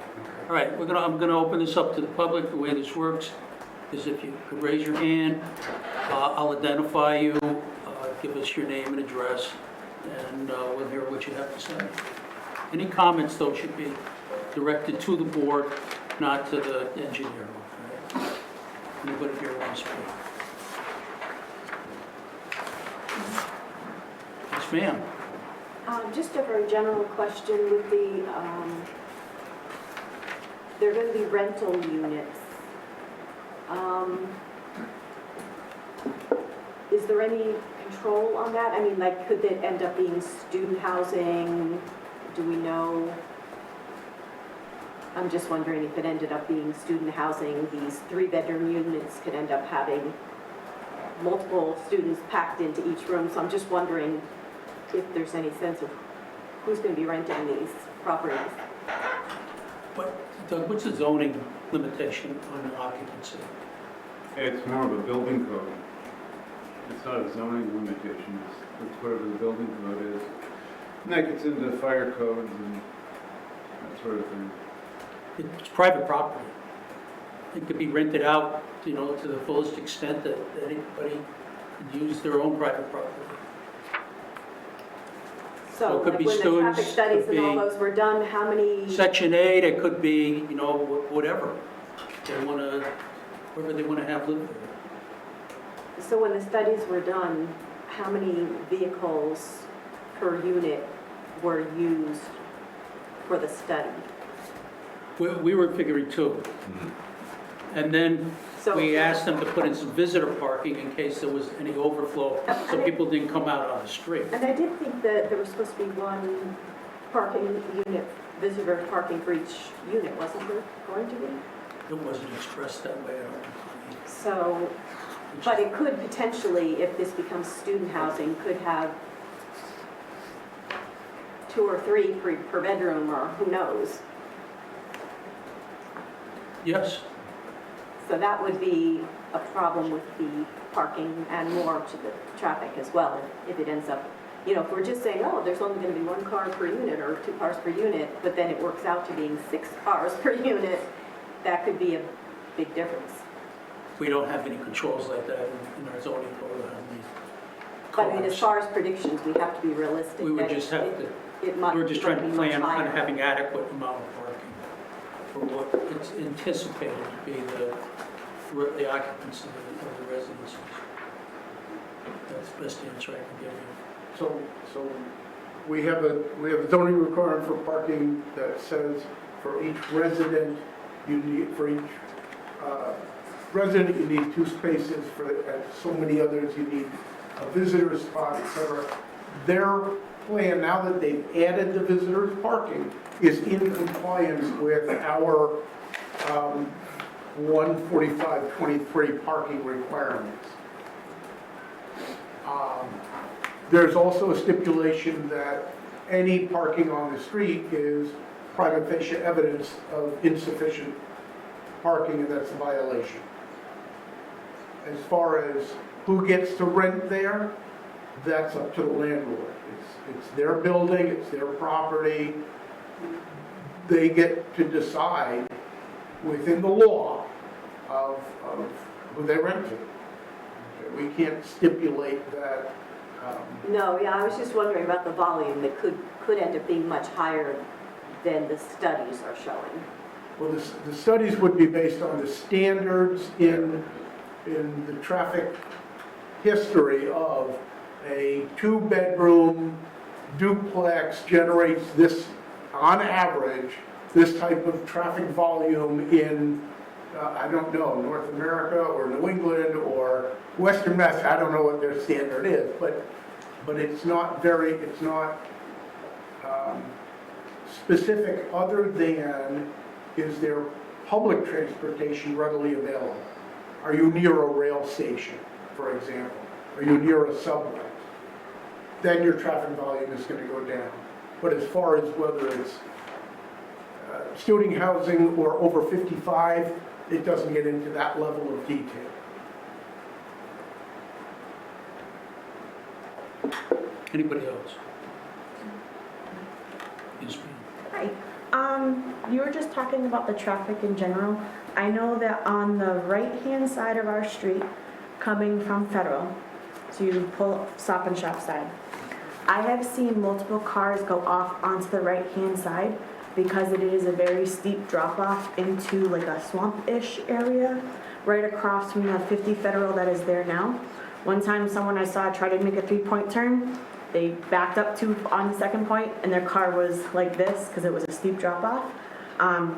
All right, I'm gonna open this up to the public. The way this works is if you could raise your hand, I'll identify you, give us your name and address, and we'll hear what you have to say. Any comments, though, should be directed to the board, not to the engineer. Okay? Anybody here want to speak? ma'am. Just a very general question with the, there are going to be rental units. Is there any control on that? I mean, like, could it end up being student housing? Do we know? I'm just wondering if it ended up being student housing, these 3-bedroom units could end up having multiple students packed into each room. So I'm just wondering if there's any sense of who's going to be renting these properties. Doug, what's the zoning limitation on occupancy? It's more of a building code. It's not a zoning limitation, it's whatever the building code is. And that gets into fire codes and that sort of thing. It's private property. It could be rented out, to the fullest extent that anybody could use their own private property. So it could like be when the traffic students, studies could and all be those were done, how many? Section 8, it could be, whatever. Whoever they want to have live there. So when the studies were done, how many vehicles per unit were used for the study? We were figuring 2. And then So- we asked them to put in some visitor parking in case there was any overflow, so people didn't come out on the street. And I did think that there was supposed to be one parking unit, visitor parking for each unit, wasn't there going to be? It wasn't expressed that way, I don't know. So, but it could potentially, if this becomes student housing, could have 2 or 3 per bedroom, or who knows? Yes, So that would be a problem with the parking and more to the traffic as well, if it ends up, if we're just saying, oh, there's only going to be 1 car per unit or 2 cars per unit, but then it works out to being 6 cars per unit, that could be a big difference. we don't have any controls like that in our zoning code on these But I mean, as cars. far as predictions, we have to be realistic. We would that just have to, it might- we're just might trying to be much plan on higher. having adequate amount of parking for what it's anticipated to be the occupants of the residences. That's the best answer I can give you. So we have a zoning requirement for parking that says for each resident, you need 2 spaces, and so many others, you need a visitor spot, et cetera. Their plan, now that they've added the visitors parking, is in compliance with our 14523 parking requirements. There's also a stipulation that any parking on the street is prima facie evidence of insufficient parking, and that's a violation. As far as who gets to rent there, that's up to the landlord. It's their building, it's their property. They get to decide within the law of who they rent to. We can't stipulate that. No, yeah, I was just wondering about the volume that could end up being much higher than the studies are showing. Well, the studies would be based on the standards in the traffic history of a 2-bedroom duplex generates this, on average, this type of traffic volume in, I don't know, North America or New England or Western Mass. I don't know what their standard is, but it's not specific other than, is there public transportation readily available? Are you near a rail station, for example? Are you near a subway? Then your traffic volume is going to go down. But as far as whether it's student housing or over 55, it doesn't get into that level of detail. Anybody else? Yes, ma'am. Hi. You were just talking about the traffic in general. I know that on the right-hand side of our street, coming from Federal, so you pull Stop and Shop side, I have seen multiple cars go off onto the right-hand side because it is a very steep drop-off into like a swamp-ish area right across from the 50 Federal that is there now. One time someone I saw tried to make a 3-point turn, they backed up to on the second point, and their car was like this, because it was a steep drop-off.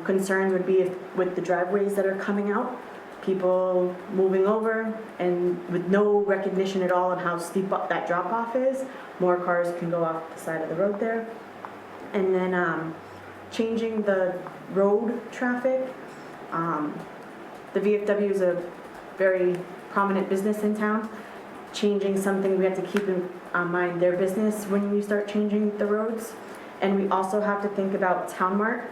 Concerns would be with the driveways that are coming out, people moving over, and with no recognition at all on how steep up that drop-off is, more cars can go off the side of the road there. And then changing the road traffic. The VFW is a very prominent business in town. Changing something, we have to keep in mind their business when we start changing the roads. And we also have to think about Town Mart.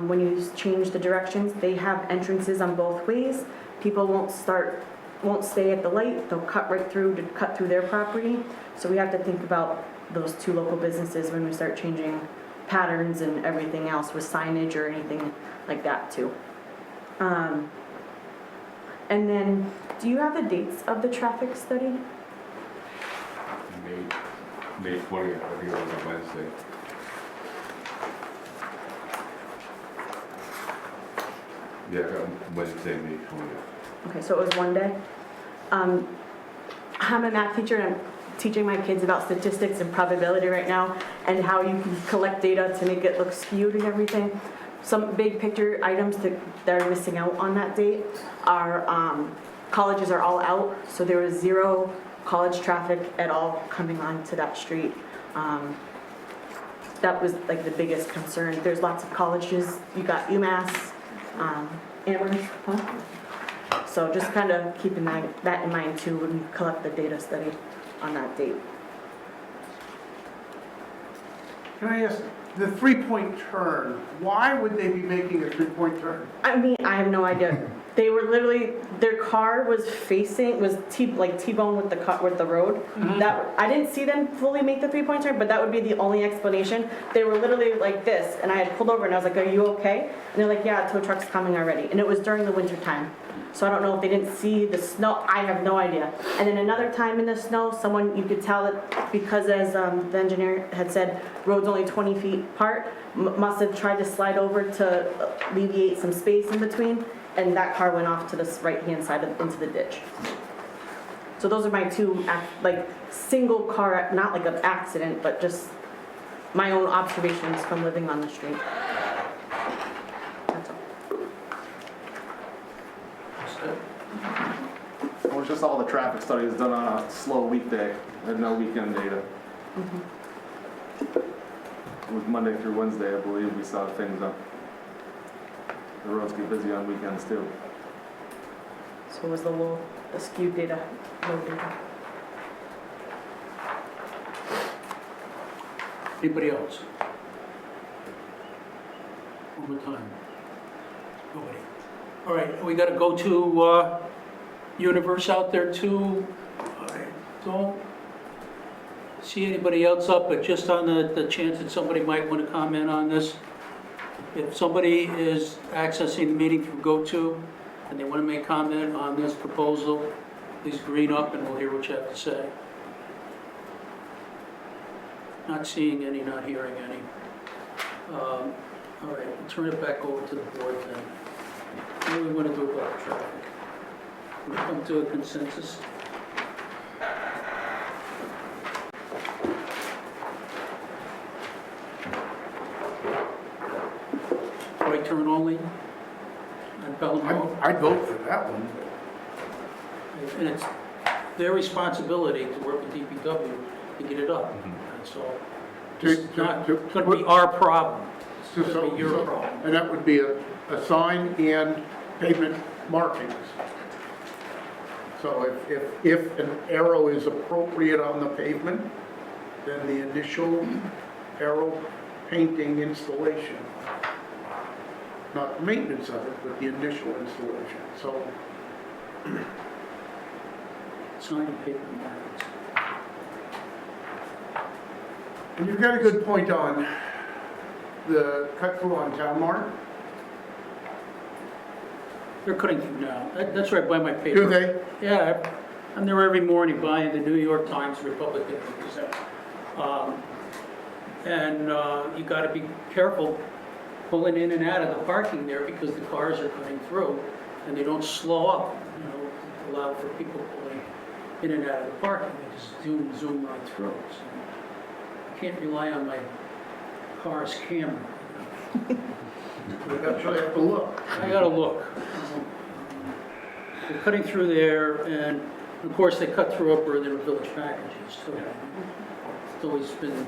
When you change the directions, they have entrances on both ways. People won't stay at the light, they'll cut right through to cut through their property. So we have to think about those two local businesses when we start changing patterns and everything else with signage or anything like that too. And then, do you have the dates of the traffic study? May 20th, I think it was on Wednesday. Yeah, Wednesday, May 20th. Okay, so it was one day. I'm a math teacher and I'm teaching my kids about statistics and probability right now and how you can collect data to make it look skewed and everything. Some big picture items that are missing out on that date are colleges are all out, so there was 0 college traffic at all coming onto that street. That was like the biggest concern. There's lots of colleges. You got UMass, Amherst, huh? So just kind of keeping that in mind too when we collect the data study on that date. Can I ask, the 3-point turn, why would they be making a 3-point turn? I mean, I have no idea. They were literally, their car was T-bone with the road. That I didn't see them fully make the 3-point turn, but that would be the only explanation. They were literally like this, and I had pulled over and I was like, "Are you okay?" And they're like, "Yeah, a tow truck's coming already." And it was during the winter time. So I don't know if they didn't see the snow. I have no idea. And then another time in the snow, you could tell that because as the engineer had said, road's only 20 feet apart, must have tried to slide over to alleviate some space in between, and that car went off to the right-hand side into the ditch. So those are my two, single car, not like an accident, but just my own observations from living on the street. That's all. Well, it's just all the traffic studies done on a slow weekday and no weekend data. It was Monday through Wednesday, I believe, we saw things up. The roads get busy on weekends too. So was the skewed data, low data. Anybody else? One more time. Nobody. All right, we got to go to universe out there too. I don't see anybody else up, but just on the chance that somebody might want to comment on this. If somebody is accessing the meeting through GoTo and they want to make comment on this proposal, please green up and we'll hear what you have to say. Not seeing any, not hearing any. All right, we'll turn it back over to the board then. What do we want to do about the traffic? We come to a consensus? Right turn only on Pelham Road? I'd vote for that one. And it's their responsibility to work with DPW to get it up. That's all. It's not going to be our problem. It's going to be your problem. And that would be a sign and pavement markings. So if an arrow is appropriate on the pavement, then the initial arrow painting installation, not the maintenance of it, but the initial installation. So Sign and paper markings. and you've got a good point on the cut through on Town Mart. They're cutting through now. That's right by my paper. Do they? Yeah, I'm there every morning buying the New York Times Republican Gazette. You got to be careful pulling in and out of the parking there because the cars are coming through and they don't slow up, allow for people pulling in and out of the parking. They just zoom right through. So can't rely on my car's camera. We actually have to look. I gotta look. They're cutting through there, and of course, they cut through up where there were village packages, too. It's always been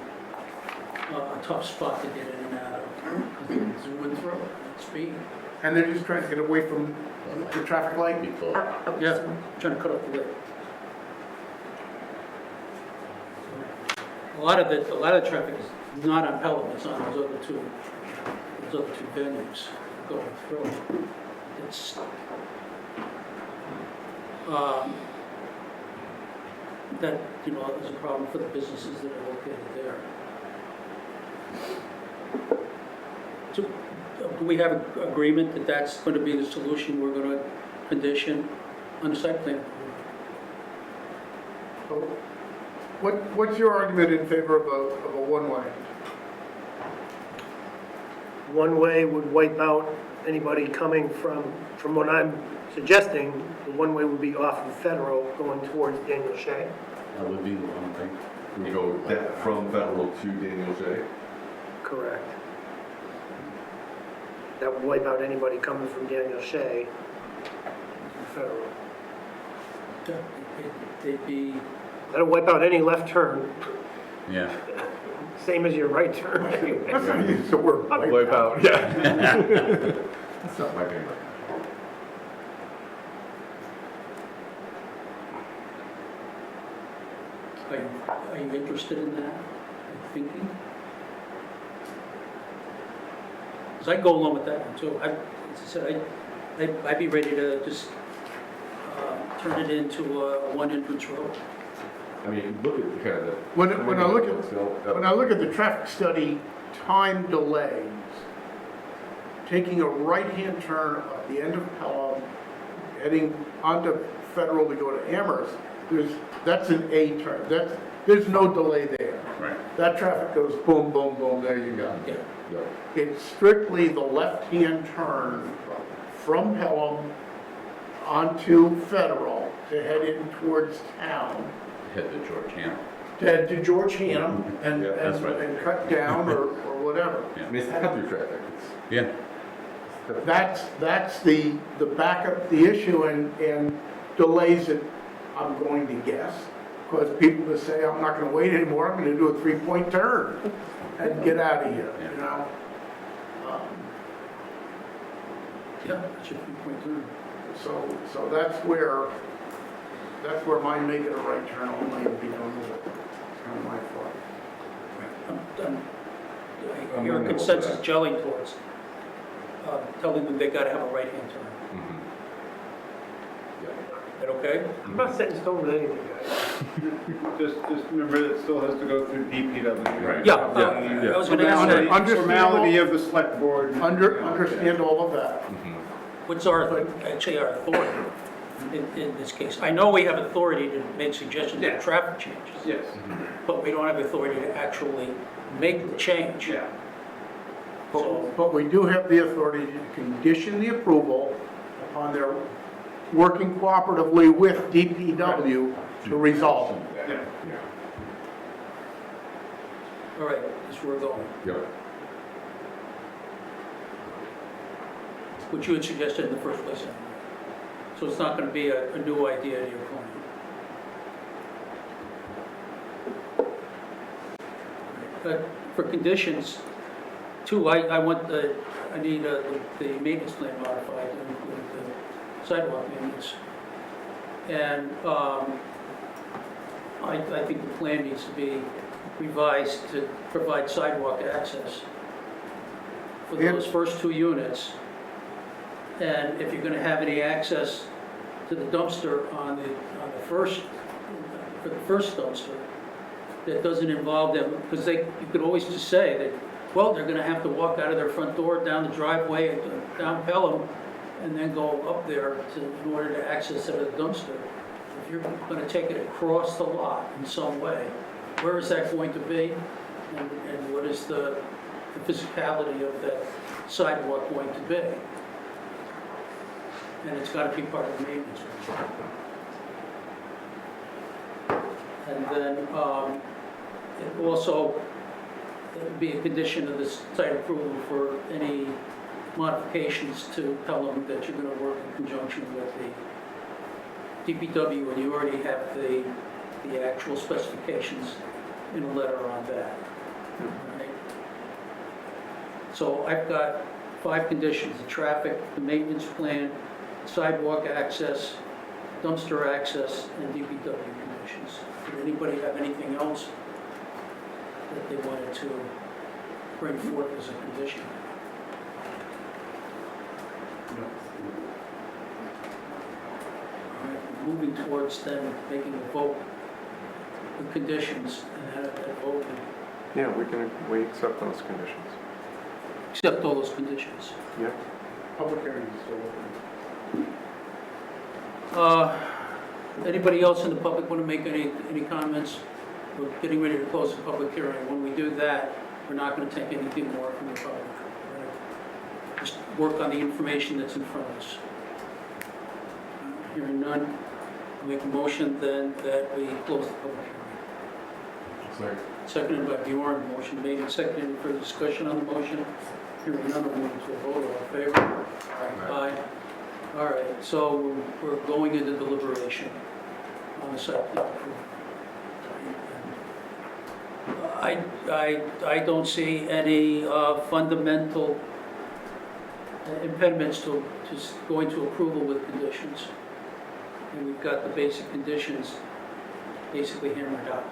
a tough spot to get in and out of. Because they zoom through at speed. And they're just trying to get away from the traffic light. Yeah, trying to cut off the way. A lot of the traffic is not on Pelham, it's on those other two venues going through. It's, that, you know, is a problem for the businesses that are located there. So, do we have an agreement that that's going to be the solution we're going to condition on the site plan? So what's your argument in favor of a one-way? One way would wipe out anybody coming from what I'm suggesting, the one way would be off of Federal going towards Daniel Shea. That would be the one thing. We go from Federal to Daniel Shea. Correct. That would wipe out anybody coming from Daniel Shea to Federal. They'd be, That'll wipe out any left turn, Yeah. same as your right turn. Let's not use the word Wipe out, yeah. That's not my favorite. are you interested in that? Are you thinking? Because I'd go along with that one too. As I said, I'd be ready to just turn it into a one entrance road. I mean, look at the kind of the. When I look at the traffic study, time delays, taking a right-hand turn at the end of Pelham, heading onto Federal to go to Amherst, that's an A turn. There's no delay there. Right. That traffic goes boom, boom, boom, there you go. Yeah. Yeah. It's strictly the left-hand turn from Pelham onto Federal to head in towards town, Head to George Hannah. to head to George Hannum and, Yeah, that's right. and cut down or whatever. I mean, it's the cut-through traffic. Yeah. That's the backup, the issue and delays it, I'm going to guess. Because people just say, I'm not gonna wait anymore, I'm gonna do a 3-point turn and get out of here, you know? Yeah, it should be point through. So that's where my making a right turn only becomes kind of my fault. I hear a consensus gelling towards, telling them they gotta have a right-hand turn. Mhm. Is that okay? I'm not setting stone with anything, guys. Just remember that it still has to go through DPW. Right. Yeah, Yeah. I was gonna ask that. Understand Formality all- of the select board. Understand all of that. Mhm. What's our authority in this case? I know we have authority to make suggestions Yeah. of traffic changes, Yes. but we don't have authority to actually make the change. Yeah. But we do have the authority to condition the approval upon their working cooperatively with DPW to resolve it. Yeah. Yeah. All right, that's where we're going. Yep. Which you had suggested in the first place. So it's not going to be a new idea to your client. For conditions, too, I need the maintenance plan modified to include the sidewalk maintenance. And I think the plan needs to be revised to provide sidewalk access for those first two units. And if you're going to have any access to the dumpster on the first, for the first dumpster, that doesn't involve them, because you could always just say that, well, they're going to have to walk out of their front door, down the driveway, down Pelham, and then go up there in order to access the dumpster. If you're going to take it across the lot in some way, where is that going to be? And what is the physicality of that sidewalk going to be? And it's got to be part of the maintenance. And then it also it'd be a condition of this site approval for any modifications to Pelham that you're gonna work in conjunction with the DPW, and you already have the actual specifications in a letter on that. Right? So I've got 5 conditions: the traffic, the maintenance plan, sidewalk access, dumpster access, and DPW conditions. Did anybody have anything else that they wanted to bring forth as a condition? All right, moving towards then making a vote with conditions, and that vote, Yeah, we accept those conditions. accept all those conditions. Yeah. Public hearing is still open. Anybody else in the public want to make any comments? We're getting ready to close the public hearing. When we do that, we're not going to take anything more from the public. We're going to just work on the information that's in front of us. Hearing none, I'll make a motion then that we close the public hearing. Seconded by Bjorn. Motion made and seconded. Any further discussion on the motion? Hearing none, we'll move to a vote. All in favor? Aye. All right, so we're going into deliberation on the site plan approval. I don't see any fundamental impediments to just going to approval with conditions. And we've got the basic conditions basically hammered out.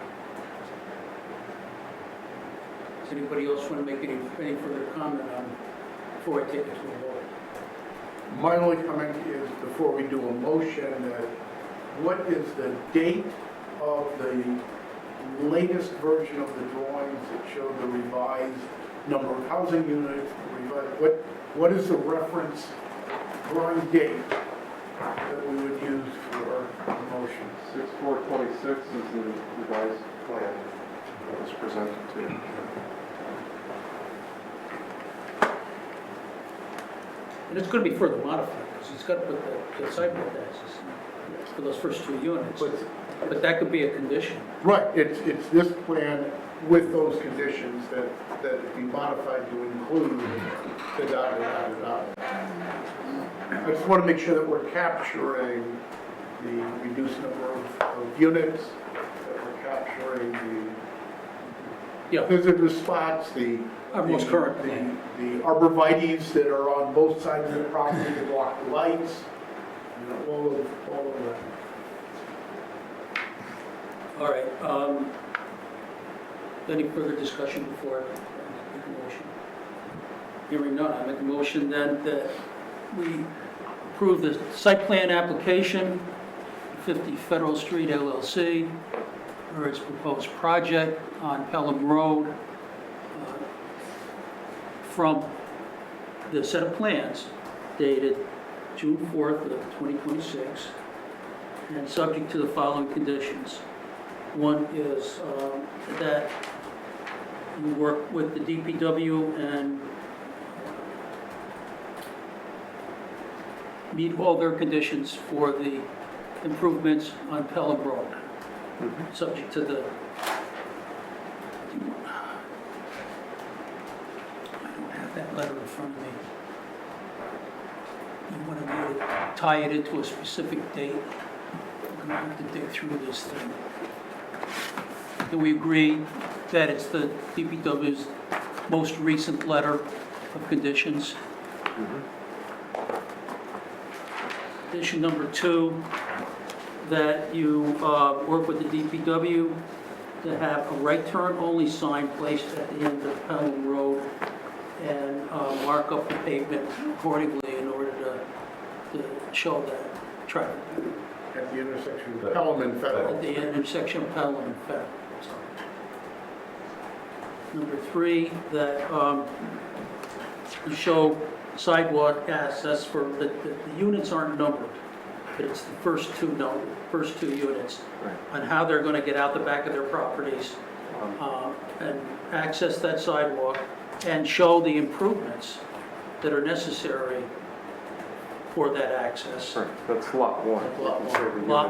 Does anybody else want to make any further comment on before I take it to a vote? My only comment is, before we do a motion, what is the date of the latest version of the drawings that show the revised number of housing units? What is the reference drawing date that we would use for the motion? 6/4/26 is the revised plan that was presented to you. And it's going to be further modified, because it's got to put the sidewalk access for those first 2 units. But that could be a condition. Right, it's this plan with those conditions that it be modified to include the da-da-da-da-da. I just want to make sure that we're capturing the reduced number of units, that we're capturing the visitor spots, Our most current plan. the arborvitae's that are on both sides of the property to block the lights, all of that. All right. Any further discussion before I make a motion? Hearing none, I make a motion then that we approve the site plan application, 50 Federal Street LLC, for its proposed project on Pelham Road, from the set of plans dated June 4th of 2026, and subject to the following conditions. One is that you work with the DPW and meet all their conditions for the improvements on Pelham Road, subject to the, I don't have that letter in front of me. You want to tie it into a specific date? I'm going to have to dig through this thing. Do we agree that it's the DPW's most recent letter of conditions? Condition number 2, that you work with the DPW to have a right turn only sign placed at the end of Pelham Road and mark up the pavement accordingly in order to show that traffic. At the intersection of Pelham and Federal. At the intersection of Pelham and Federal. Number 3, that you show sidewalk access for, the units aren't numbered, but it's the first two units, on how they're going to get out the back of their properties and access that sidewalk and show the improvements that are necessary for that access. Right, that's lot 1.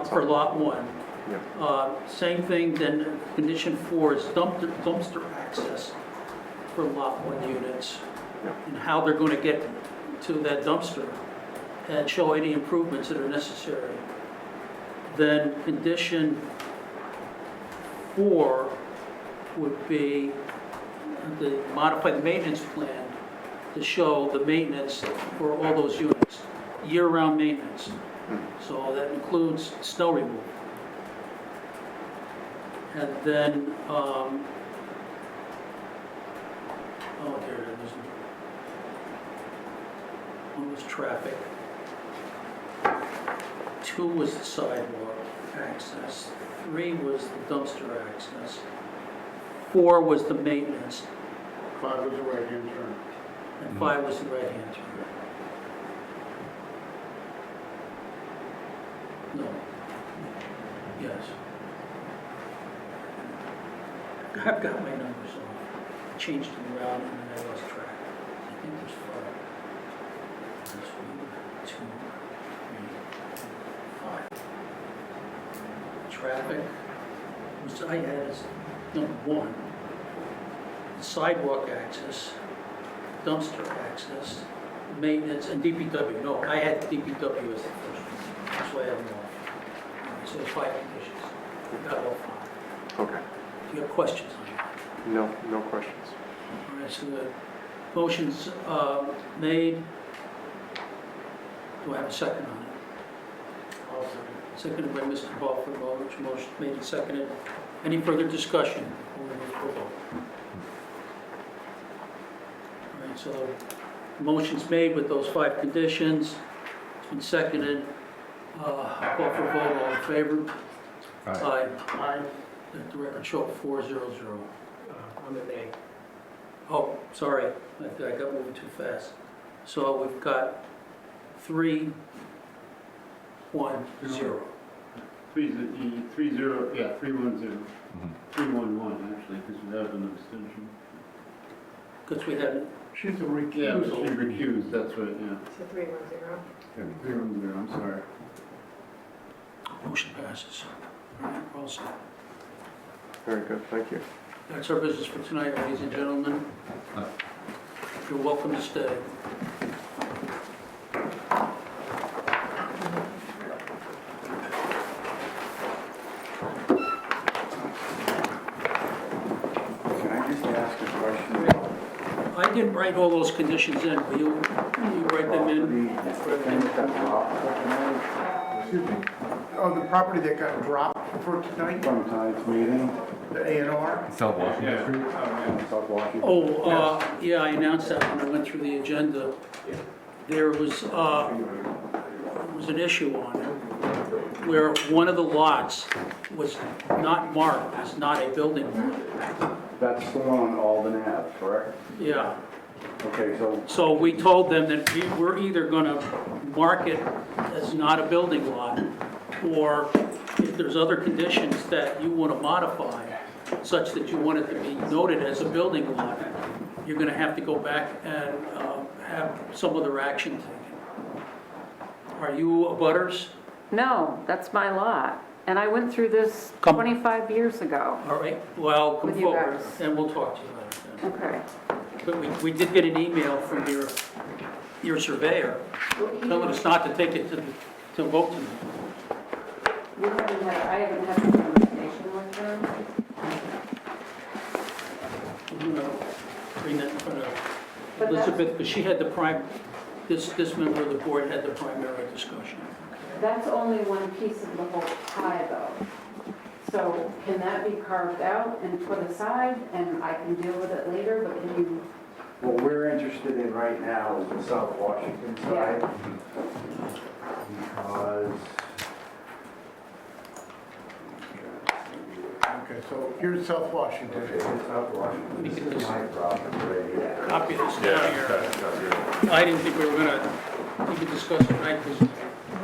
For lot 1. Yeah. Same thing, then condition 4 is dumpster access for lot 1 units and how they're going to get to that dumpster and show any improvements that are necessary. Then condition 4 would be to modify the maintenance plan to show the maintenance for all those units, year-round maintenance. So that includes snow removal. And then, oh, there it is. One was traffic. 2 was the sidewalk access. 3 was the dumpster access. 4 was the maintenance. 5 was a right-hand turn. And 5 was the right-hand turn. No. Yes. I've got my numbers off. Changed them around and then I lost track. I think there's 5. There's 1, 2, 3, 4, 5. Traffic, which I had as number 1. Sidewalk access, dumpster access, maintenance, and DPW. No, I had DPW as the first one. That's why I have them all. So there's 5 conditions. We've got all 5. Okay. Do you have questions on that? No questions. All right, so the motion's made. Do I have a second on it? Seconded by Mr. Balfour. Motion made and seconded. Any further discussion? Before we move to a vote? All right, so motion's made with those 5 conditions. It's been seconded. Call for a vote. All in favor? Aye. Aye. Let the record show 4-0-0. I'm a nay. Oh, sorry, I got moving too fast. So we've got 3-1-0. 3-0, yeah, 3-1-0. 3-1-1, actually, because we have an abstention. Because we had, She's a Yeah, she recusal. recused, that's right, yeah. So 3-1-0. 3-1-0, I'm sorry. motion passes. All right, we're all set. Very good, thank you. That's our business for tonight, ladies and gentlemen. You're welcome to stay. Can I just ask a question? I didn't write all those conditions in. Will you write them in? Excuse me? Oh, the property that got dropped for tonight, From tonight's meeting, the A&R? South Washington Street? South Washington. Oh, yeah, I announced that when I went through the agenda. There was an issue on it where one of the lots was not marked as not a building lot. That's the one on Alden Ave, correct? Yeah, Okay, so so we told them that we were either gonna mark it as not a building lot, or if there's other conditions that you wanna modify, such that you want it to be noted as a building lot, you're gonna have to go back and have some other action taken. Are you abutters? No, that's my lot. And I went through this Come- 25 years ago. All right, well, come With you forward, guys. and we'll talk to you about it then. Okay. But we did get an email from your surveyor telling us not to take it to vote tonight. I haven't had a conversation with them. I'm gonna bring that in front of But that's- Elizabeth, because she had this member of the board had the primary discussion. That's only one piece of the whole pie, though. So can that be carved out and put aside, and I can deal with it later, but can you, what we're interested in right now is the South Washington side. Because, Okay, so here's South Washington. okay, this South Washington, this is my property right here. Copy this down here. I didn't think we were gonna even discuss tonight, because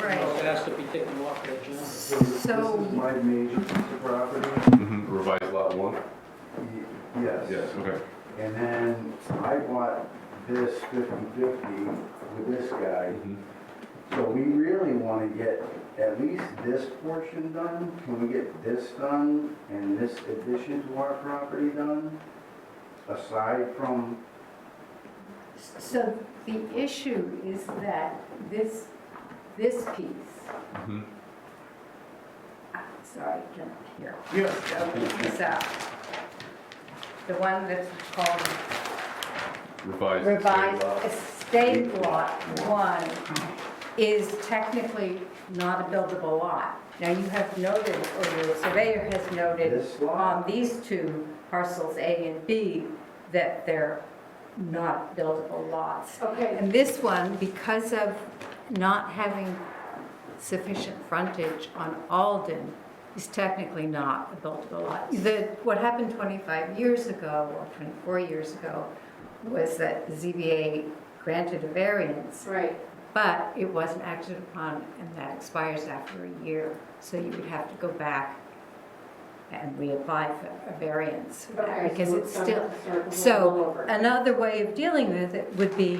I was asked to be taken off the agenda. So this is my major piece of property. Revised lot 1? Yes. Yes, okay. And then I bought this 50/50 with this guy. So we really want to get at least this portion done. Can we get this done and this addition to our property done? aside from, So the issue is that this piece, Mhm. sorry, can here, Yeah. this out. The one that's called Revised. Estate Lot 1 is technically not a buildable lot. Now, you have noted, or the surveyor has noted This lot? on these two parcels, A and B, that they're not buildable lots. Okay. And this one, because of not having sufficient frontage on Alden, is technically not a buildable lot. What happened 25 years ago, or 24 years ago, was that the ZBA granted a variance, Right. but it wasn't acted upon, and that expires after a year. So you would have to go back and reapply for a variance for that, Okay, because so it's it's still, gonna start all so over. another way of dealing with it would be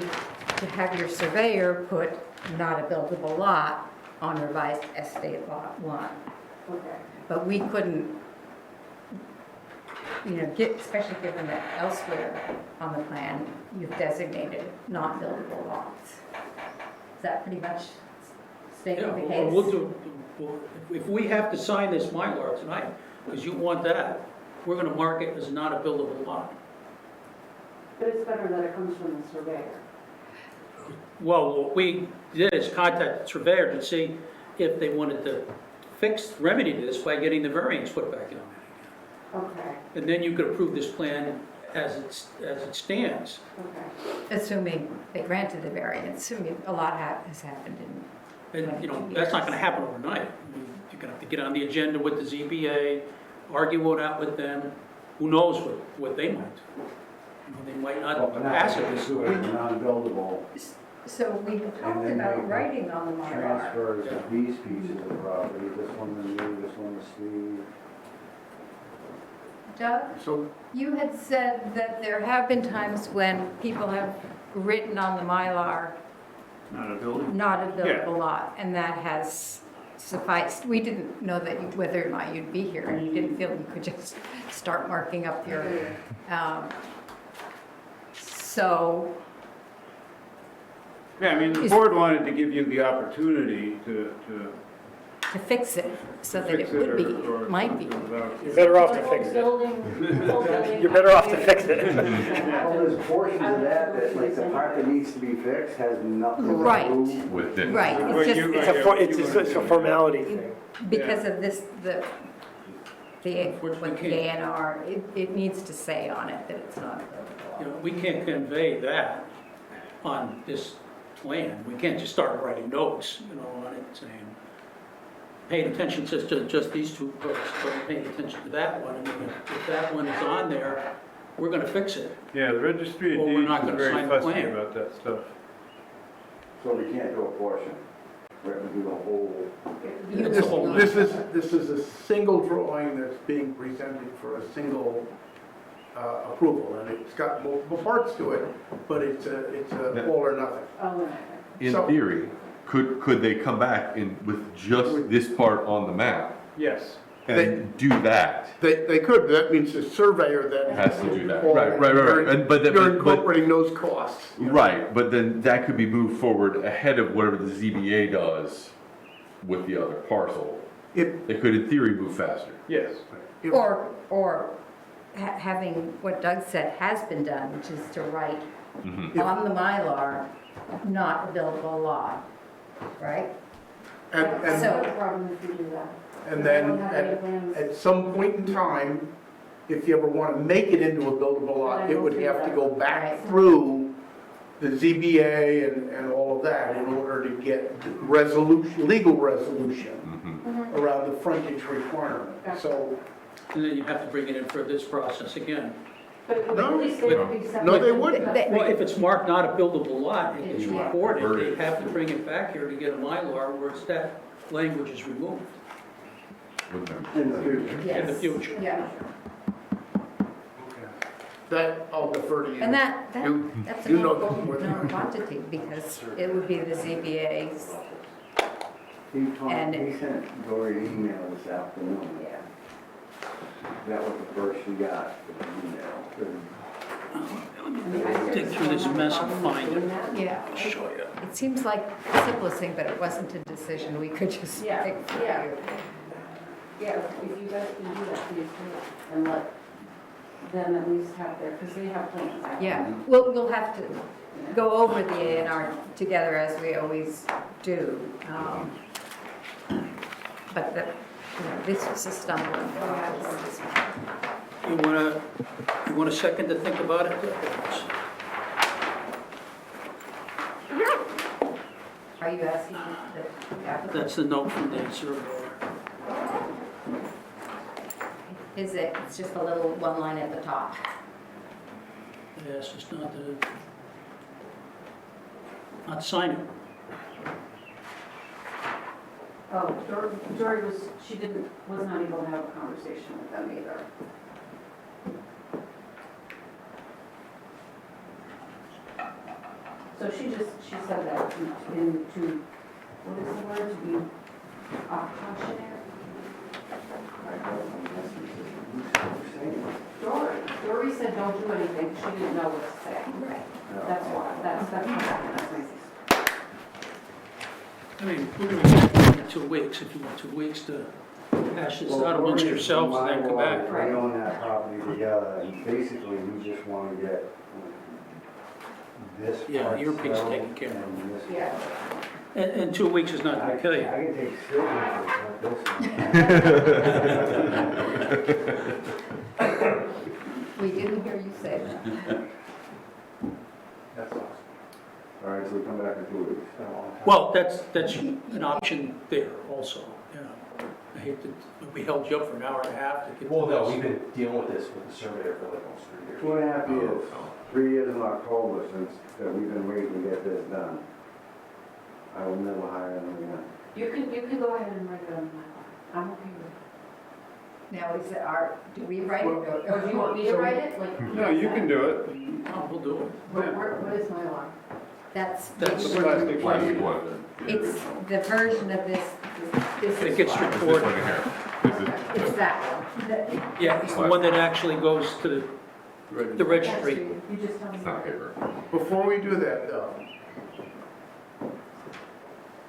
to have your surveyor put not a buildable lot on revised estate lot 1. Okay. But we couldn't, especially given that elsewhere on the plan, you've designated not buildable lots. Is that pretty much stating Yeah, the well, we'll case? if we have to sign this Mylar tonight, because you want that, we're gonna mark it as not a buildable lot. But it's better that it comes from the surveyor. Well, what we did is contact the surveyor to see if they wanted to remedy this by getting the variance put back on. Okay, And then you could approve this plan as it stands. okay. Assuming they granted the variance, I mean, a lot has happened in And, that's not gonna happen overnight. I mean, you're gonna have to get on the agenda with the ZBA, argue it out with them. Who knows what they might do. They might well, not for now, pass it it's this way. non-buildable, So we talked then about we writing on the Mylar. transfers of these pieces of property, this one to me, this one to Steve. Doug, So you had said that there have been times when people have written on the Mylar, Not a building? not a buildable lot, and that has sufficed. We didn't know that whether or not you'd be here, and you didn't feel you could just start marking up your, so, Yeah, I mean, the Is- board wanted to give you the opportunity to to fix it, so that it fix it would be, or might be. something without- You're better off to The fix whole it. building, whole building. You're better off to fix it. Well, there's portions of that, like the part that needs to be fixed has nothing to Right. do. With this. Right, Well, it's you- just It's a formality thing. because of this, what Unfortunately, the we A can't. and R, it needs to say on it that it's not a buildable lot. We can't convey that on this plan. We can't just start writing notes, on it saying, paying attention to just these two books, but paying attention to that one. I mean, if that one is on there, we're gonna fix it. Yeah, the registry of Well, we're deeds not is gonna very sign the fussy plan. about that stuff. So we can't do a portion. We have to do the whole. It's a whole this is a single drawing that's being presented for a single approval, and it's got multiple parts to it, but it's a all or nothing. Oh, okay. In So- theory, could they come back with just this part on the map Yes. and do that? They could, but that means the surveyor then Has to do that. All Right. And, but, You're incorporating those costs. right, but then that could be moved forward ahead of whatever the ZBA does with the other parcel. It, They could, in theory, move faster. Yes. Or having what Doug said has been done, which is to write on the Mylar, not a buildable lot, right? and, So- No problem if you do that. and I then don't have any plans. at some point in time, if you ever want to make it into a buildable lot, it would have to go back Right. through the ZBA and all of that in order to get legal resolution around the frontage requirement. So, And then you have to bring it in for this process again. But it would No, at least they would be separate. no, they wouldn't. Well, if it's marked not a buildable lot, and it's Yeah. recorded, they have to bring it back here to get a Mylar where that language is removed Wouldn't it? In the future. in the Yes. future. Yeah, that I'll defer to you. and that's you an know awful more than I do. quantity, because it would be the ZBA's, And- He sent Dory an email this afternoon. yeah. That was the first she got, the email. dig through this mess and find it. Yeah, I'll show you. it seems like the simplest thing, but it wasn't a decision we could just Yeah, make for yeah. you. Yeah, if you guys can do that, please do it, and let them at least have their, because they have plans. Yeah, we'll have to go over the A and R together as we always do. But this was a stumbling block. You want a second to think about it? Are you asking the applicant? That's the note from the surveyor. Is it, it's just a little one line at the top. Yes, it's not sign it. Oh, Dory was not able to have a conversation with them either. So she said that what is the word, to be cautionary? Dory said don't do anything, she didn't know what to say. Right. That's why, that's what happened. I mean, we're going to get in 2 weeks, if you want 2 weeks to hash this out amongst yourselves and then come back. We own that property together, and basically, we just want to get this Yeah, part your piece settled taken care of. and this Yeah. And 2 weeks is not I going to kill you. can take silver for this one. We didn't hear you say that. That's awesome. All right, so we come back in 2 weeks. Well, that's an option there also, yeah. I hate that we held you up for an hour and a half to get to Well, no, this. we've been dealing with this with the surveyor for like almost 3 years. 2.5 years, 3 years in October since that we've been waiting to get this done. I will never hire them again. You can go ahead and write it on my line. I'm okay with it. Now, is it our, do we write it or Or do you want me to write it? Like, No, you can do it. Oh, we'll do it. what is my line? That's Plastic one. Plastic one. It's the version of this It gets This recorded. one here. This is. It's that one. Yeah, it's the one that actually goes to the registry. You just tell me. It's not paper. Before we do that, though,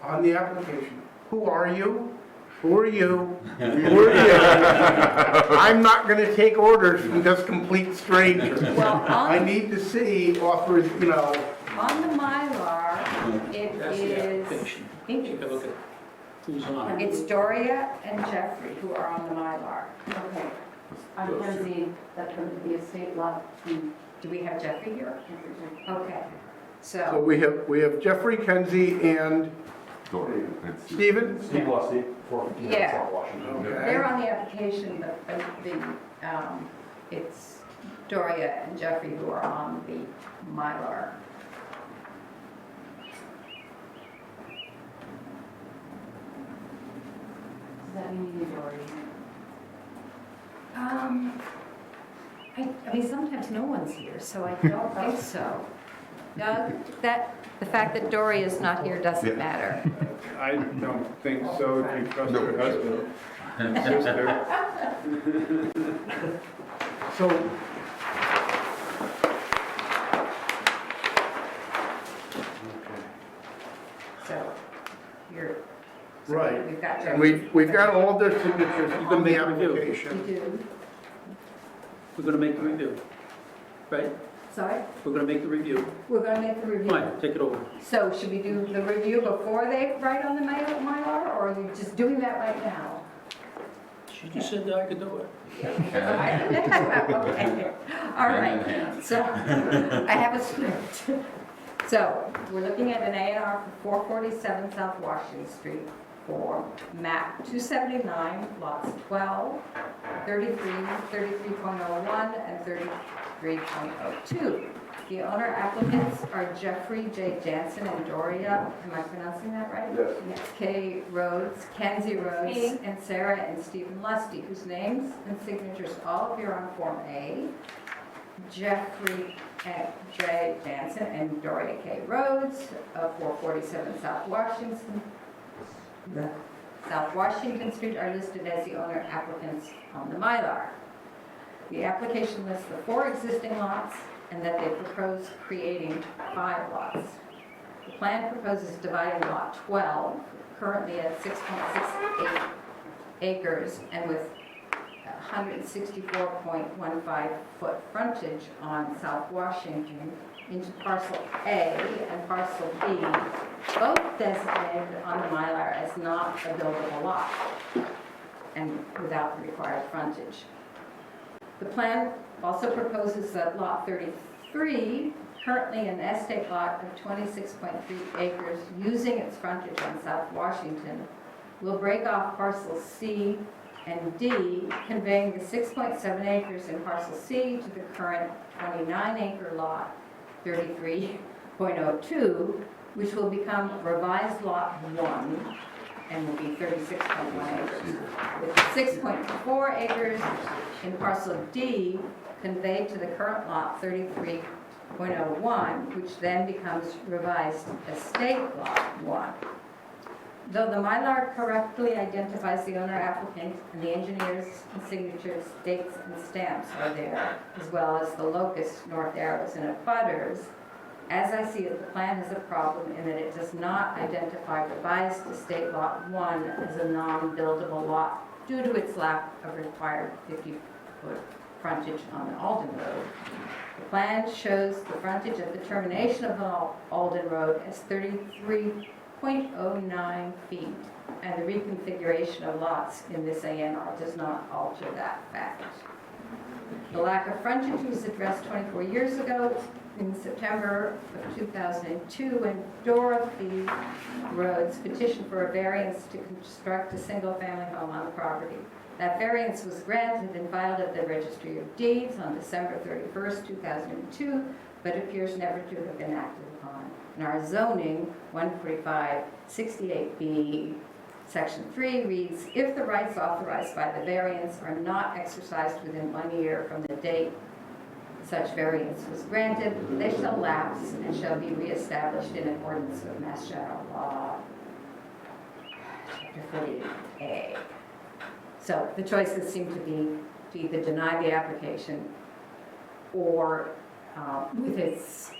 on the application, who are you? Who are you? Who are you? I'm not gonna take orders from just complete strangers. Well, I on, need to see offers, on the Mylar, it That's the is, application. I think Take a look at who's on it. it's Doria and Jeffrey who are on the Mylar. Okay. I'm Kenzie, that's the estate lot. Do we have Jeffrey here? Okay, So so, we have Jeffrey, Kenzie, and Story. It's- Stephen? Steve Lusty, 415 Yeah. South Washington. they're on the application, but it's Doria and Jeffrey who are on the Mylar. Does that mean you need Dory? I mean, sometimes no one's here, so I don't think so. Doug, the fact that Dory is not here doesn't matter. I don't think so, if you trust her husband and sister. So, So, you're. so Right. We've got and Jeffrey. we've got all their signatures on the review. application. We do. We're going to make the review, right? Sorry? We're going to make the review. We're going to make the review. Fine, take it over. So should we do the review before they write on the Mylar, or are you just doing that right now? She just said that I could do it. Okay. All right, so I have a script. So we're looking at an A&R for 447 South Washington Street for map 279, lots 12, 33, 33.01, and 33.02. The owner applicants are Jeffrey J. Jansen and Doria, am I pronouncing that right? Yes. K. Rhodes, Kenzie Rhodes, and Sarah and Stephen Lusty, whose names and signatures all appear on Form A. Jeffrey J. Jansen and Doria K. Rhodes of 447 South Washington. South Washington Street are listed as the owner applicants on the Mylar. The application lists the 4 existing lots and that they propose creating 5 lots. The plan proposes dividing lot 12, currently at 6.68 acres and with 164.15 foot frontage on South Washington, into parcel A and parcel B, both designated on the Mylar as not a buildable lot and without the required frontage. The plan also proposes that lot 33, currently an estate lot of 26.3 acres using its frontage on South Washington, will break off parcel C and D, conveying the 6.7 acres in parcel C to the current 29-acre lot 33.02, which will become revised lot 1 and will be 36.1 acres. With 6.4 acres in parcel D conveyed to the current lot 33.01, which then becomes revised estate lot 1. Though the Mylar correctly identifies the owner applicant and the engineer's signatures, dates, and stamps are there, as well as the locus, north arrows, and abutters, as I see it, the plan has a problem in that it does not identify revised estate lot 1 as a non-buildable lot due to its lack of required 50-foot frontage on the Alden Road. The plan shows the frontage at the termination of the Alden Road as 33.09 feet, and the reconfiguration of lots in this ANR does not alter that fact. The lack of frontage was addressed 24 years ago in September of 2002 when Dorothy Rhodes petitioned for a variance to construct a single-family home on the property. That variance was granted and filed at the Registry of Deeds on December 31st, 2002, but appears never to have been acted upon. In our zoning, 145-68B, Section 3 reads, if the rights authorized by the variance are not exercised within 1 year from the date such variance was granted, they shall lapse and shall be reestablished in accordance with Mass General Law, Chapter 48A. So the choices seem to be to either deny the application or with its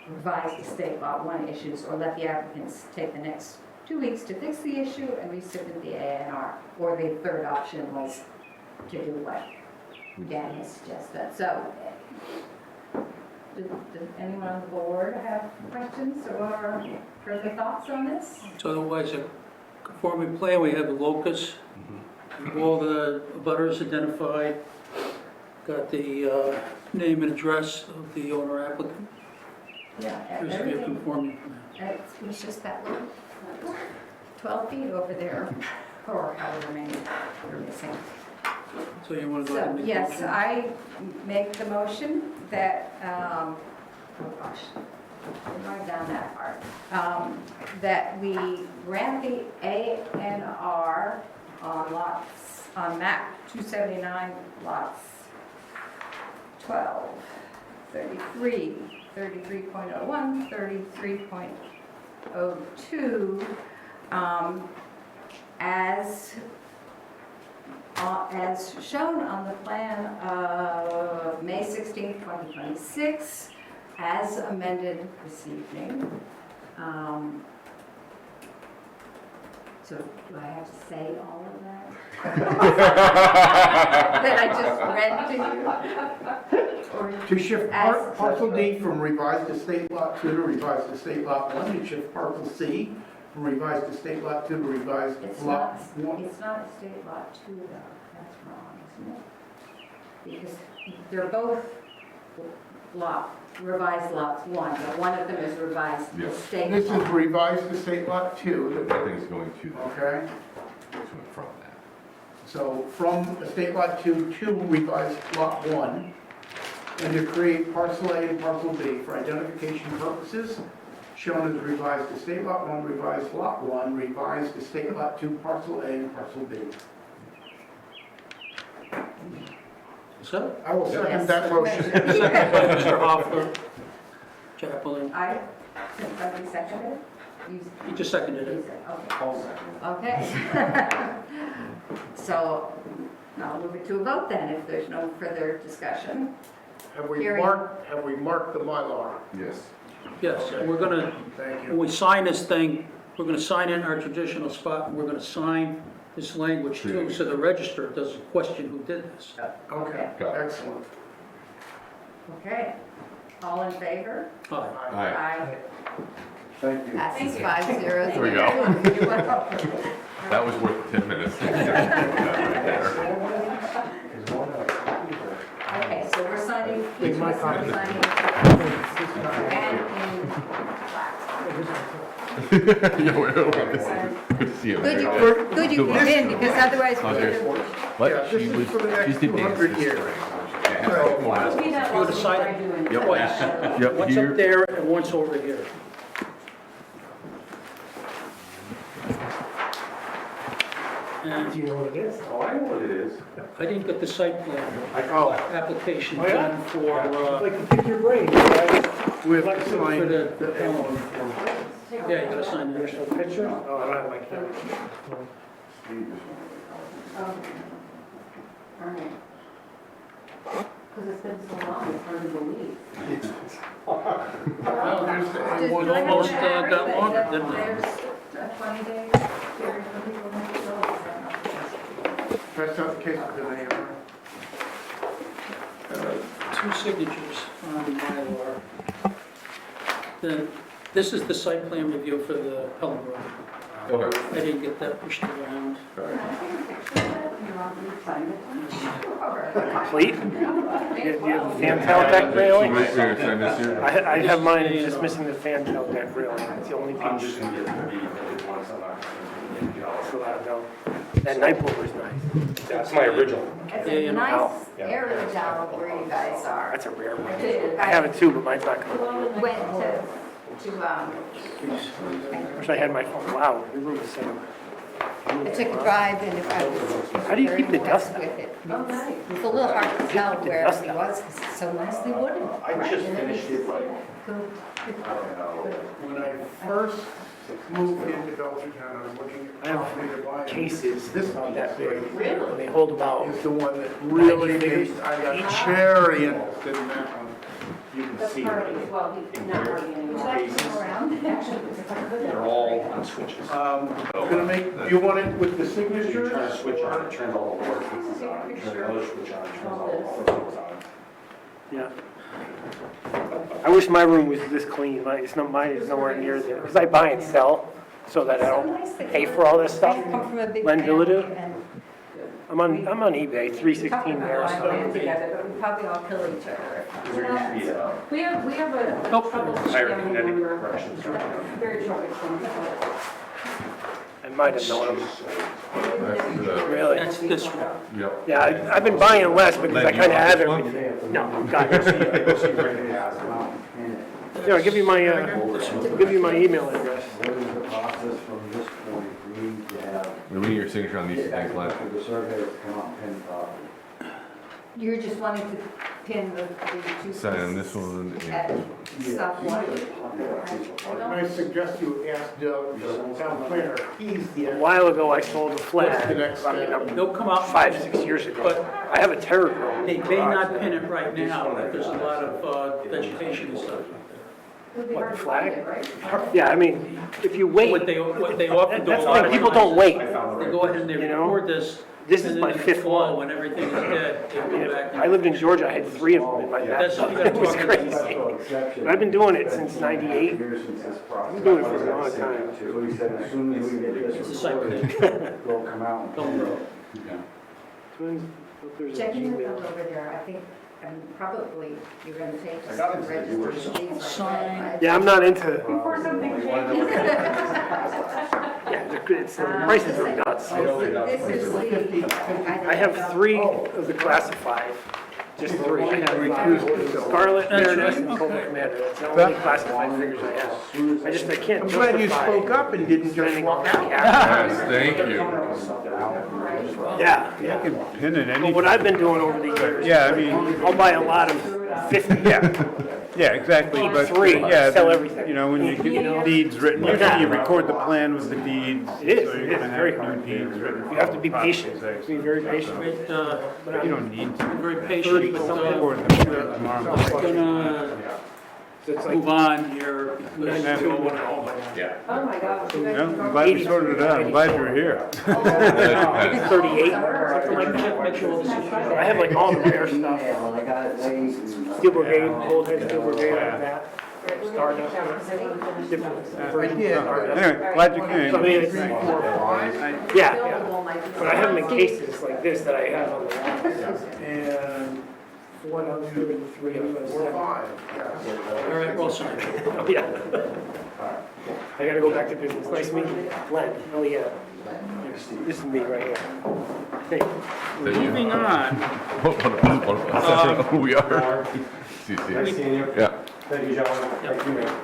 revised estate law 1 issues, or let the applicants take the next 2 weeks to fix the issue and resubmit the ANR. Or the third option was to do what Dan has suggested. So, does anyone on the board have questions or further thoughts on this? So otherwise, a conforming plan, we have the locus, all the butters identified, got the name and address of the owner applicant. Yeah, Appears to be a everything. conforming plan. It's just that little 12 feet over there, or however many you're missing. So you want to go ahead So, and make yes, a motion? I make the motion that, oh gosh, I'm going down that part, that we grant the ANR on lots, on map 279 lots 12, 33, 33.01, 33.02, as shown on the plan of May 16, 2026, as amended this evening. So do I have to say all of that? That I just read to you? Or To shift as- parcel D from revised estate lot 2 to revised estate lot 1, you shift parcel C from revised estate lot 2 to revised It's lot not, 1. it's not estate lot 2 though, that's wrong, isn't it? Because they're both revised lots 1, but one of them is revised Yes. estate This is lot. revised estate lot 2, Everything's going to okay? and from that. So from estate lot 2 to revised lot 1, and to create parcel A and parcel B for identification purposes, shown as revised estate lot 1, revised lot 1, revised estate lot 2, parcel A and parcel B. So, I will Yes. second that motion. second by Mr. Hoffler, Chaplain. Somebody seconded it? You He just seconded you it. said, okay. Okay. So I'll move it to a vote then, if there's no further discussion. Have we Hearing. marked the Mylar? Yes. Yes, and we're gonna, Thank when you. we sign this thing, we're gonna sign it in our traditional spot, and we're gonna sign this language too, so the register doesn't question who did this. Okay, Got it. excellent. Okay, all in favor? Aye. Aye. Thank you. Passes 5-0. There we go. You're welcome. That was worth 10 minutes. Okay, so we're signing, Take each of my us copy. are signing. And Yeah, we're over this. Good to see you. good you, Mayor. good you came in, because otherwise we would have. What? Yeah, this She is was, for the she next did 200 dance. years. Be that You would long as sign I it do in twice. Yep, Once here. up there and once over here. And Do you know what it is? Oh, I know what it is. I didn't get the site plan Oh, application Oh, yeah? done for, I'd like to pick your brain. we have to for sign the, the M1. yeah, you gotta sign There's it. no picture? Oh, I don't have my camera. All right. Because it's been so long, it's hard to believe. Well, there's the one almost got longer, didn't it? There's a 20-day period for people to make those. That's not the case with the name. Two signatures on the Mylar. Then, this is the site plan review for the Pelham Road. Okay. I didn't get that pushed around. Complete? You have a fantail deck railing? We're gonna sign this here. I have mine, it's just missing the fantail deck railing. It's the only I'm piece. just gonna get the ones that are. So I know. That night pool was nice. That's my original. It's Yeah, a you know. nice area down where you guys are. That's a rare one. I I have it too, but mine's not coming. went to, Wish I had my phone. Wow, your room is set up. I took a drive and I was. How do you keep the very dust impressed out? with it. It's a little hard to tell where he was, because it's so nicely wooded. I just finished it like, Good. I don't know. When I first moved into Belchertown, I was looking I at have property to buy. cases This about that big. Really? And they hold about, is the one that really made, I got very interested in that one. You can That's see part it. of, well, he's not hardly anymore. They're all on switches. Gonna make, do you want it with the So you signature? turn a switch on, it turns all the water pieces on. You turn another switch on, it turns all the water pieces on. yeah. I wish my room was this clean. It's not mine, it's nowhere near there. Because I buy and sell so that I don't pay for all this stuff. Come from a big Len family Villadu? and I'm on eBay, 316 there. Talking about it So. together, but we probably all kill each other. There used to be a We have a Nope. trouble. higher family kinetic member, corrections. very troublesome. I might have known him. That's the- Really? That's this one. Yep. Yeah, I've been buying less because I kind of have everything. No, God. Here, I'll give you my email address. What is the process from this point? We need to have, We need your signature on these things, Len. for the survey to come out and pin property. You're just wanting to pin the two. Sign this one and At stop one. And I suggest you ask Doug, the town planner, he's the. A while ago, I sold a What's the flat. next I mean, step? They'll come out. 5-6 years ago. But I have a terror grove. they may not pin it right now, but there's a lot of vegetation and stuff. What, the flag? Yeah, I mean, if you wait, What they often do a that's the lot thing, of people times don't wait. They go ahead and they You know? record this. This is and my then in the fifth fall, one. when everything is dead, they go back. and- I lived in Georgia, I had 3 of them in my That's what you backyard. gotta It was talk about. crazy. But I've been doing it since 98. Years since this process. I've been doing it for a long time. So he said, as soon as we get It's a this site recorded, plan. they'll come out and Pelham Road. There's a Checking the Gmail. bill over there, I think, probably you're gonna take I got it. some registers of these like Sign. that. Yeah, I'm not into, Before something changes. yeah, the prices are nuts. This is the. I have 3 of the classified, just 3. I have Scarlet, Meredith, and Cobalt Commander. That's the only classified figures I have. I can't I'm glad you justify spoke up and didn't just spending all walk that out. cash. Yes, thank you. Yeah, You yeah. can pin it But any, what I've been doing over the years. yeah, I mean, I'll buy a lot of 50. yeah, Yeah, exactly, Deed but, three, yeah, sell everything. you know, when you You know? get deeds written, You're not- you record the plan with the deeds. It is, so it you're is gonna very have hard. new deeds written. You have to be for patient, property's be very patient. Great, sake. You don't need to. very patient, but Record the plan tomorrow. gonna So it's like move on here. because- Oh my gosh. you guys Yeah, are I'm glad you sorted it out, I'm glad you're here. 38, something like that. Make sure all this is- I have like all the rare stuff. Yeah, I got, they, Steel Brigade, Old Head Steel Brigade, like that. Stardust. Different. Anyway, glad you came. So I mean, it's, yeah. But I have them in cases like this that I have on the wall. And 1, 2, 3, 4, 5. All right, well, sorry. Oh, yeah. I gotta go back to business. Nice meeting you. Glenn, oh yeah. This is me right here. Hey. Moving on. One of us. I don't know who we are. See, Nice seeing you. Yeah. Thank you, gentlemen. Thank you, ma'am.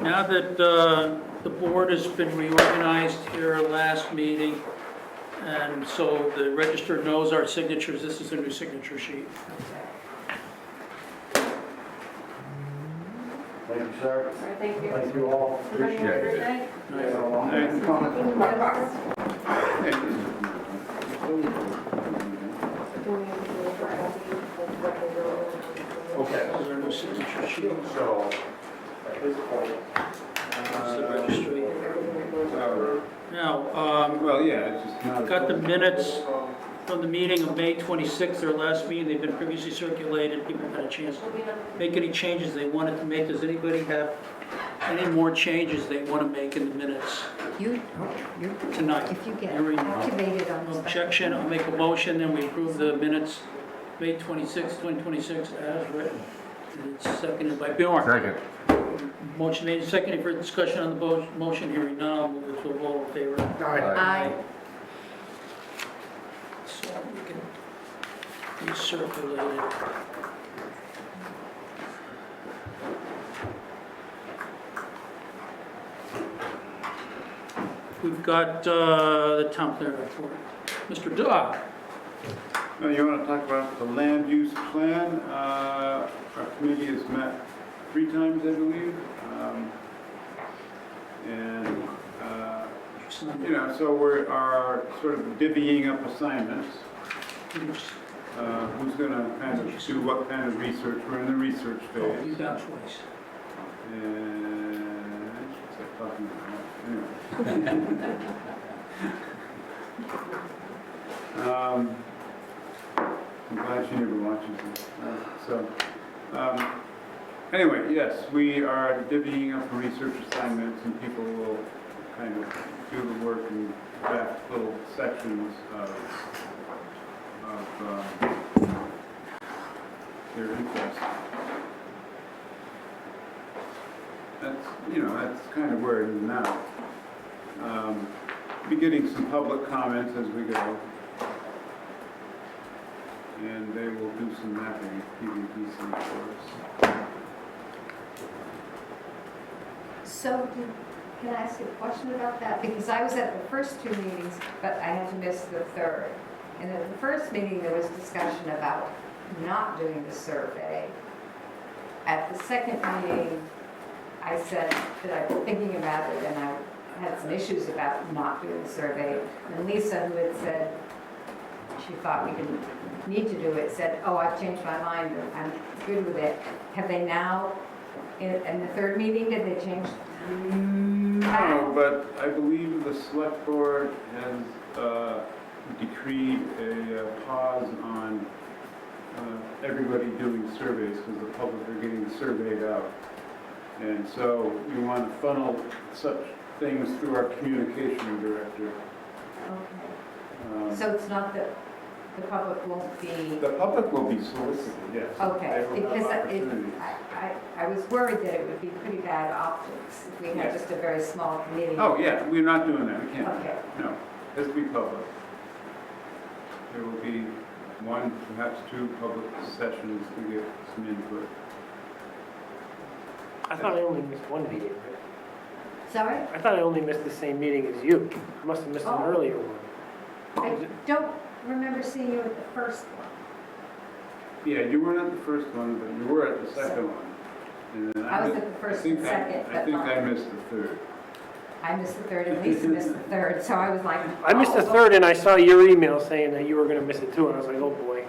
Now that the board has been reorganized here last meeting, and so the register knows our signatures, this is a new signature sheet. thank you, sir. All right, thank you. Thank you all. Everybody have a great day. Okay, This is our new signature sheet. so, This is the registry. Now, Well, yeah, it's just not. got the minutes from the meeting of May 26th, their last meeting, they've been previously circulated, people had a chance to make any changes they wanted to make. Does anybody have any more changes they want to make in the minutes You, tonight? if you get Hearing activated on no the. objection, I'll make a motion, then we approve the minutes, May 26th, 2026, as written. And it's seconded by Bjorn. Second. Motion made and seconded for discussion on the motion, hearing none, I'll move it to a vote in favor. Aye. So we can recirculate it. We've got the town planner report. Mr. Dodd. Now, you want to talk about the land use plan? Our committee has met 3 times, I believe. And, you know, so we are sort of divvying up assignments. Who's going to kind of do what kind of research? We're in the research Oh, you phase. got twice. And, stop talking about it. Anyway. I'm glad she never watches this. Anyway, yes, we are divvying up research assignments, and people will kind of do the work and draft little sections of their interest. That's, you know, that's kind of where it is now. Be getting some public comments as we go. And they will do some mapping, PVPC for us. So, can I ask you a question about that? Because I was at the first 2 meetings, but I had to miss the third. And at the first meeting, there was discussion about not doing the survey. At the second meeting, I said that I've been thinking about it and I had some issues about not doing the survey. And Lisa, who had said she thought we didn't need to do it, said, oh, I've changed my mind, I'm good with it. Have they now, in the third meeting, did they change? No, but I believe the select board has decreed a pause on everybody doing surveys because the public are getting surveyed out. And so we want to funnel such things through our communication director. Okay. So it's not that the public won't be, The public will be solicited, yes. okay, They will have because opportunities. I was worried that it would be pretty bad optics if we had Yes. just a very small committee. Oh, yeah, we're not doing that, we can't. Okay. No, it has to be public. There will be 1, perhaps 2 public sessions to get some input. I thought I only missed 1 meeting. Sorry? I thought I only missed the same meeting as you. I must have missed an Oh. earlier one. I don't remember seeing you at the first one. Yeah, you weren't at the first one, but you were at the second one. And I was mi- at the first I think and I- second, I but think not- I missed the third. I missed the third, and Lisa missed the third, so I was like. I missed the oh, third, and I saw your email saying that you were gonna miss it too, and I was like, oh boy.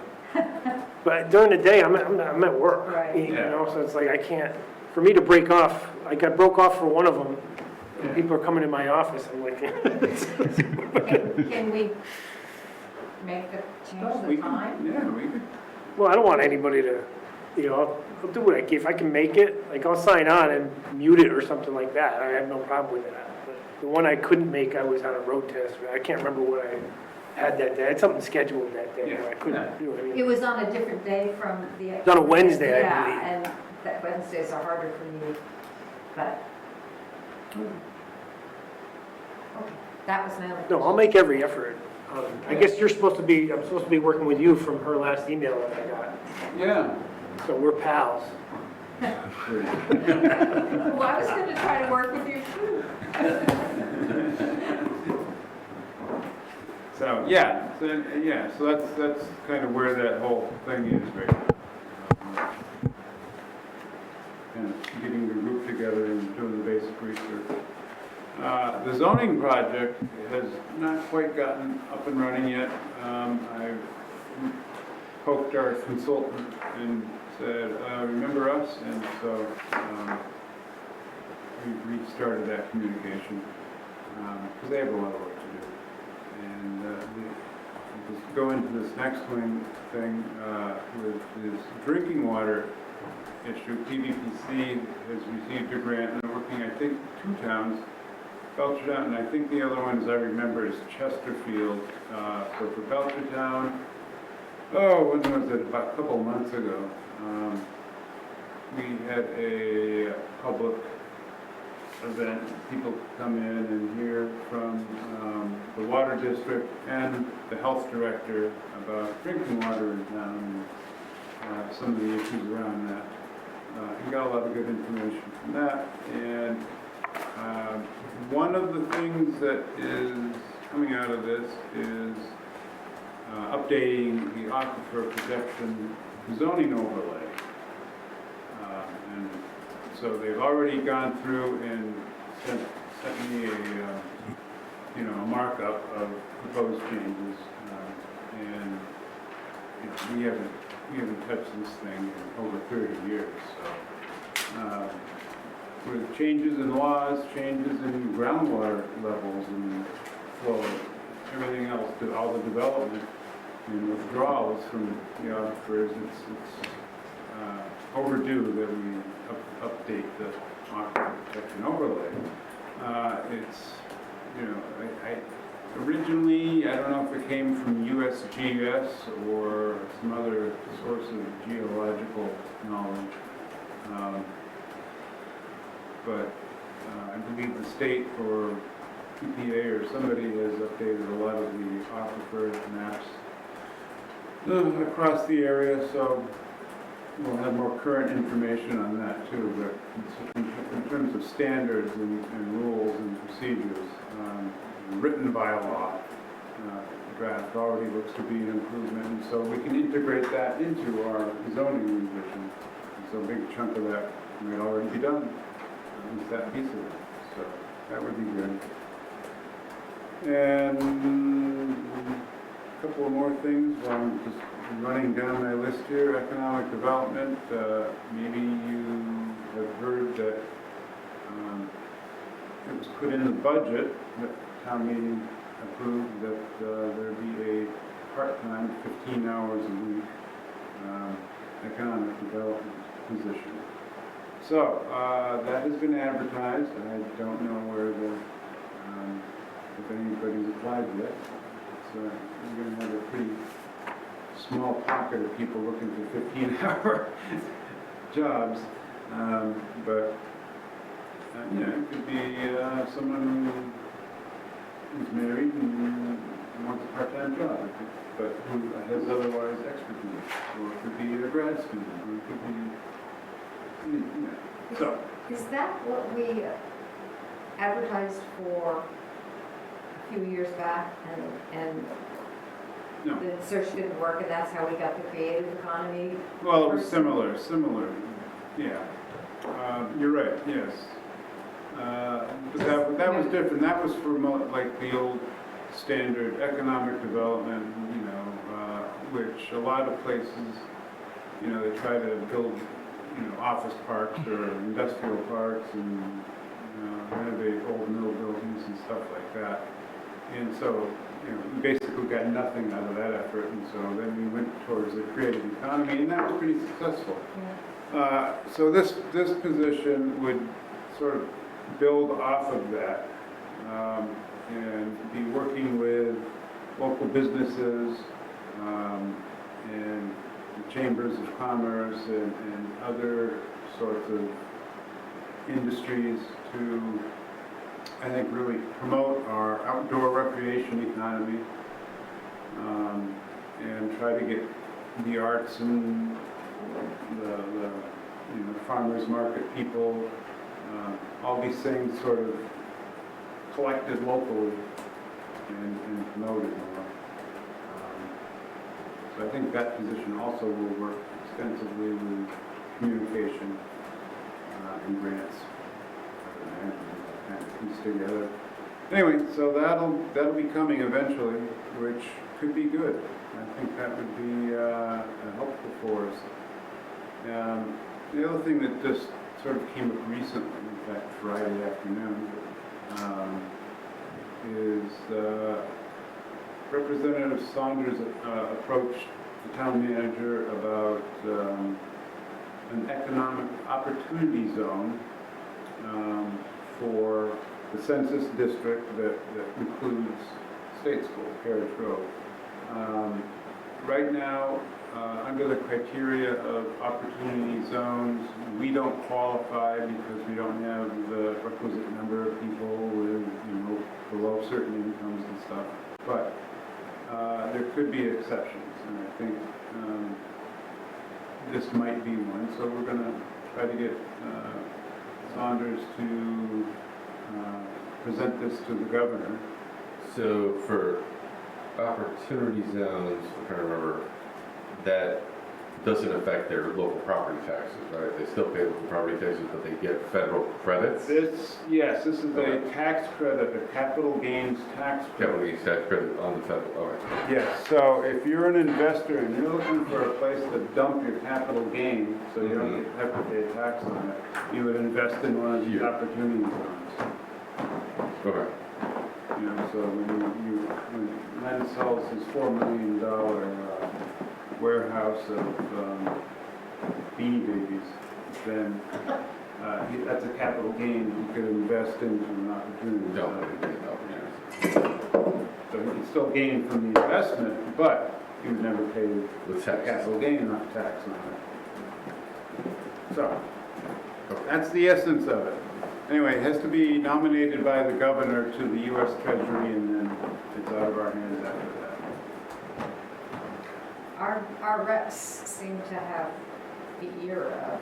But during the day, I'm at work, Right. you know, so it's like I can't, for me to break off, like I broke off for one of them, and people are coming in my office, I'm like. Can we make the change We the can- time? Yeah, we could. Well, I don't want anybody to, you know, I'll do what I can, if I can make it, like I'll sign on and mute it or something like that, I have no problem with that. But the one I couldn't make, I was on a road test, I can't remember what I had that day, I had something scheduled that day, Yeah. where I couldn't do it. It was on a different day from the. It's on a Wednesday, I believe. Yeah, and that Wednesdays are harder for me, but. Okay, that was my only. No, I'll make every effort. I guess I'm supposed to be working with you from her last email that I got, Yeah. so we're pals. Well, I was gonna try to work with you too. So, so that's kind of where that whole thing is right now. Kind of getting the group together and doing the basic research. The zoning project has not quite gotten up and running yet. I've poked our consultant and said, remember us? And so we've restarted that communication because they have a lot of work to do. And we just go into this next thing with this drinking water issue. PVPC has received a grant and they're working, I think, 2 towns, Belchertown, and I think the other one, as I remember, is Chesterfield. So for Belchertown, when was it? About a couple of months ago, we had a public event. People come in and hear from the water district and the health director about drinking water in town and some of the issues around that. And got a lot of good information from that. And one of the things that is coming out of this is updating the aquifer protection zoning overlay. And so they've already gone through and sent me a markup of proposed changes. And we haven't touched this thing in over 30 years. So with changes in laws, changes in groundwater levels and flow, everything else, all the development and withdrawals from the aquifers, it's overdue that we update the aquifer protection overlay. Originally, I don't know if it came from USGS or some other source of geological knowledge. But I believe the state or EPA or somebody has updated a lot of the aquifer maps across the area, so we'll have more current information on that too. But in terms of standards and rules and procedures, written by law, draft already looks to be an improvement, and so we can integrate that into our zoning revision. So a big chunk of that might already be done, at least that piece of it. So that would be good. And a couple of more things while I'm just running down my list here. Economic development, maybe you have heard that it was put in the budget that town meeting approved that there be a part-time, 15 hours a week economic development position. So that has been advertised. I don't know where if anybody's applied yet. So we're going to have a pretty small pocket of people looking for 15-hour jobs, but it could be someone who's married and wants a part-time job, but who has otherwise expertise, or it could be a grad student, or it could be, so. Is that what we advertised for a few years back, and No. the search didn't work, and that's how we got the creative economy? Well, it was similar, yeah. You're right, yes. But that was different, that was for like the old standard economic development, you know, which a lot of places, you know, they try to build, you know, office parks or industrial parks and renovate old mill buildings and stuff like that. And so, you know, we basically got nothing out of that effort, and so then we went towards the creative economy, and that was pretty successful. So this position would sort of build off of that, and be working with local businesses, and chambers of commerce and other sorts of industries to, I think, really promote our outdoor recreation economy, and try to get the arts and the you know, farmers market people, all these things sort of collected locally and promoted more. So I think that position also will work extensively with communication and grants. Kind of piece together. Anyway, so that'll be coming eventually, which could be good. I think that would be helpful for us. The other thing that just sort of came up recently, in fact Friday afternoon, is Representative Saunders approached the town manager about an economic opportunity zone for the census district that includes State School, Carriage Road. Right now, under the criteria of opportunity zones, we don't qualify because we don't have the requisite number of people with, you know, below certain incomes and stuff. But there could be exceptions, and I think this might be one. So we're going to try to get Saunders to present this to the governor. So for opportunity zones, I'm trying to remember, that doesn't affect their local property taxes, right? They still pay local property taxes, but they get federal credits? This is a tax credit, a capital gains tax credit. Capital gains tax credit on the federal, all right. Yes, so if you're an investor and you're looking for a place to dump your capital gain, so you don't have to pay a tax on it, you would invest in one of these opportunity zones. Okay. You know, so when Len sells his $4 million warehouse of Beanie Babies, then that's a capital gain he could invest into an opportunity zone. So he could still gain from the investment, but he would never pay the capital gain, not tax on it. So that's the essence of it. Anyway, it has to be nominated by the governor to the U.S. Treasury, and then it's out of our hands after that. Our reps seem to have the ear of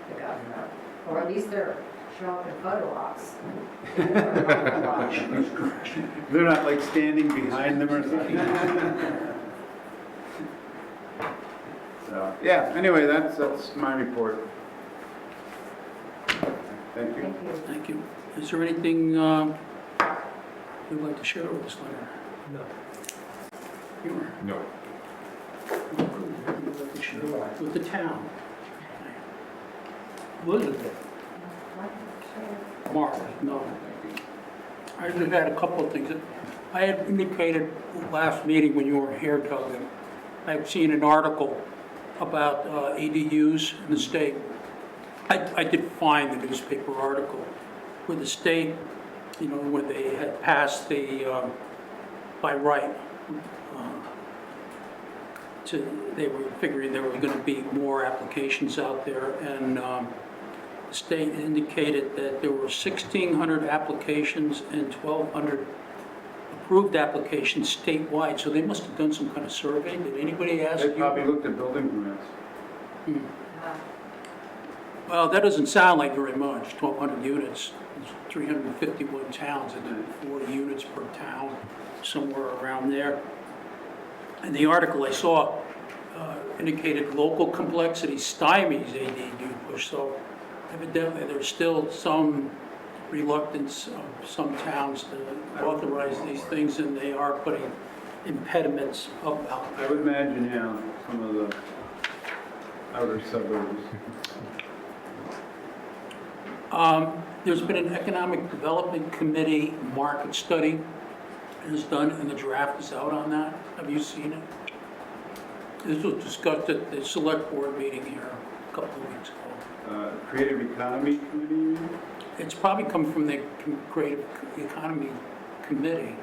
the governor, or at least they're showing up in photo ops. They're not like standing behind them or something? So, yeah, anyway, that's my report. Thank you. Thank you. Is there anything you'd like to share with us, Leonard? No. You No. would like to share with the town? Elizabeth? Mark? No. I just had a couple of things. I had indicated last meeting when you were here, Doug, that I've seen an article about ADUs in the state. I did find the newspaper article where the state, you know, when they had passed the, by right, they were figuring there were going to be more applications out there, and the state indicated that there were 1,600 applications and 1,200 approved applications statewide, so they must have done some kind of survey. Did anybody ask you? They probably looked at building permits. Well, that doesn't sound like very much, 1,200 units. It's 351 towns, and then 40 units per town, somewhere around there. And the article I saw indicated local complexity stymies ADU push, so evidently there's still some reluctance of some towns to authorize these things, and they are putting impediments up out I there. would imagine, yeah, some of the outer suburbs. There's been an Economic Development Committee market study that was done, and the draft is out on that. Have you seen it? This was discussed at the select board meeting here a couple of weeks ago. Creative Economy Committee, you mean? It's probably come from the Creative Economy Committee.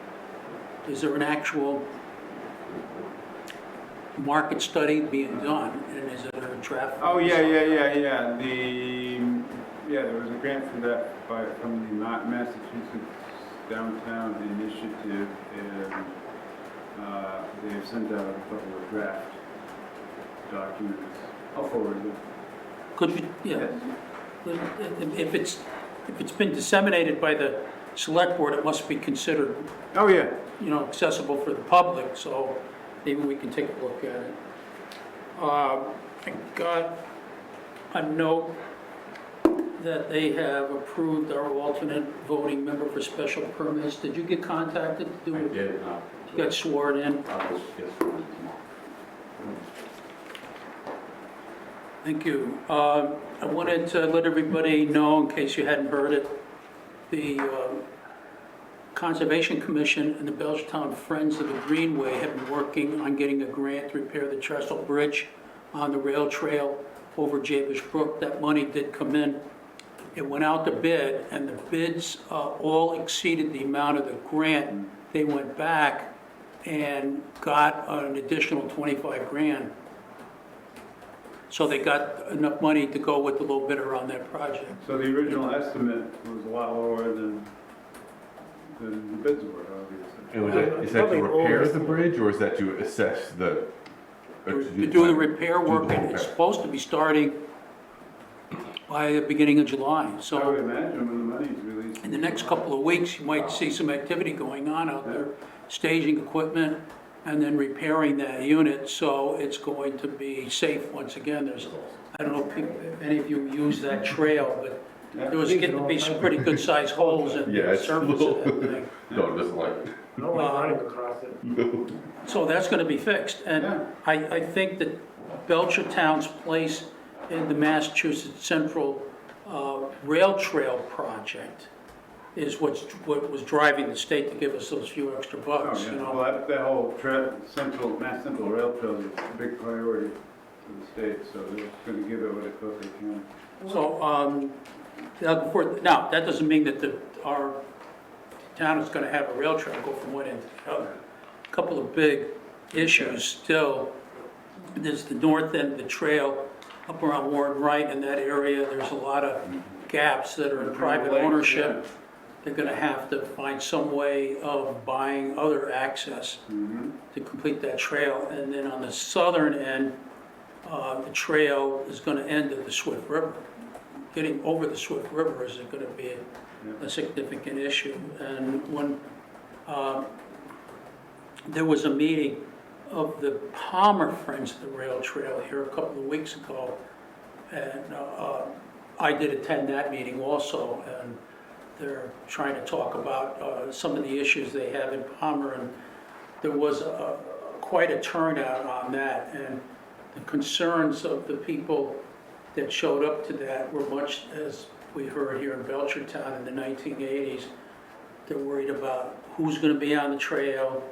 Is there an actual market study being done, and is it a draft? Oh, yeah. There was a grant for that from the Massachusetts Downtown Initiative, and they have sent out a couple of draft documents. I'll forward them. Could you, yeah. If it's been disseminated by the select board, it must be considered, Oh, yeah. accessible for the public, so maybe we can take a look at it. I got a note that they have approved our alternate voting member for special permits. Did you get contacted to do it? I did not. You got sworn in? I'll just get through it tomorrow. Thank you. I wanted to let everybody know, in case you hadn't heard it, the Conservation Commission and the Belchertown Friends of the Greenway have been working on getting a grant to repair the Trestle Bridge on the rail trail over Jabish Brook. That money did come in. It went out to bid, and the bids all exceeded the amount of the grant. They went back and got an additional 25 grand. So they got enough money to go with the low bidder on that project. So the original estimate was a lot lower than the bids were, obviously. And is that to repair the bridge, or is that to assess the? To do the repair work, and it's supposed to be starting by the beginning of July. I would So imagine when the money's released. in the next couple of weeks, you might see some activity going on out there, staging equipment and then repairing that unit, so it's going to be safe once again. There's, I don't know if any of you use that trail, but there was getting to be some pretty good sized holes in Yeah, the it's surface of that thing. No, it doesn't like it. No one running across it. So that's gonna be fixed, and Yeah. I think that Belchertown's place in the Massachusetts Central Rail Trail project is what was driving the state to give us those few extra Oh, bucks, yeah. you know? Well, that whole Mass Central Rail Trail is a big priority for the state, so they're going to give it what it thought they can. So, now, that doesn't mean that our town is gonna have a rail trail go from one end to the other. A couple of big issues still. There's the north end of the trail up around Warren Wright in that area. There's a lot of gaps that are in private ownership. They're gonna have to find some way of buying other access to complete that trail. And then on the southern end, the trail is gonna end at the Swift River. Getting over the Swift River is gonna be a significant issue. And when there was a meeting of the Palmer Friends of the Rail Trail here a couple of weeks ago, and I did attend that meeting also, and they're trying to talk about some of the issues they have in Palmer, and there was quite a turnout on that, and the concerns of the people that showed up to that were much as we heard here in Belchertown in the 1980s. They're worried about who's going to be on the trail,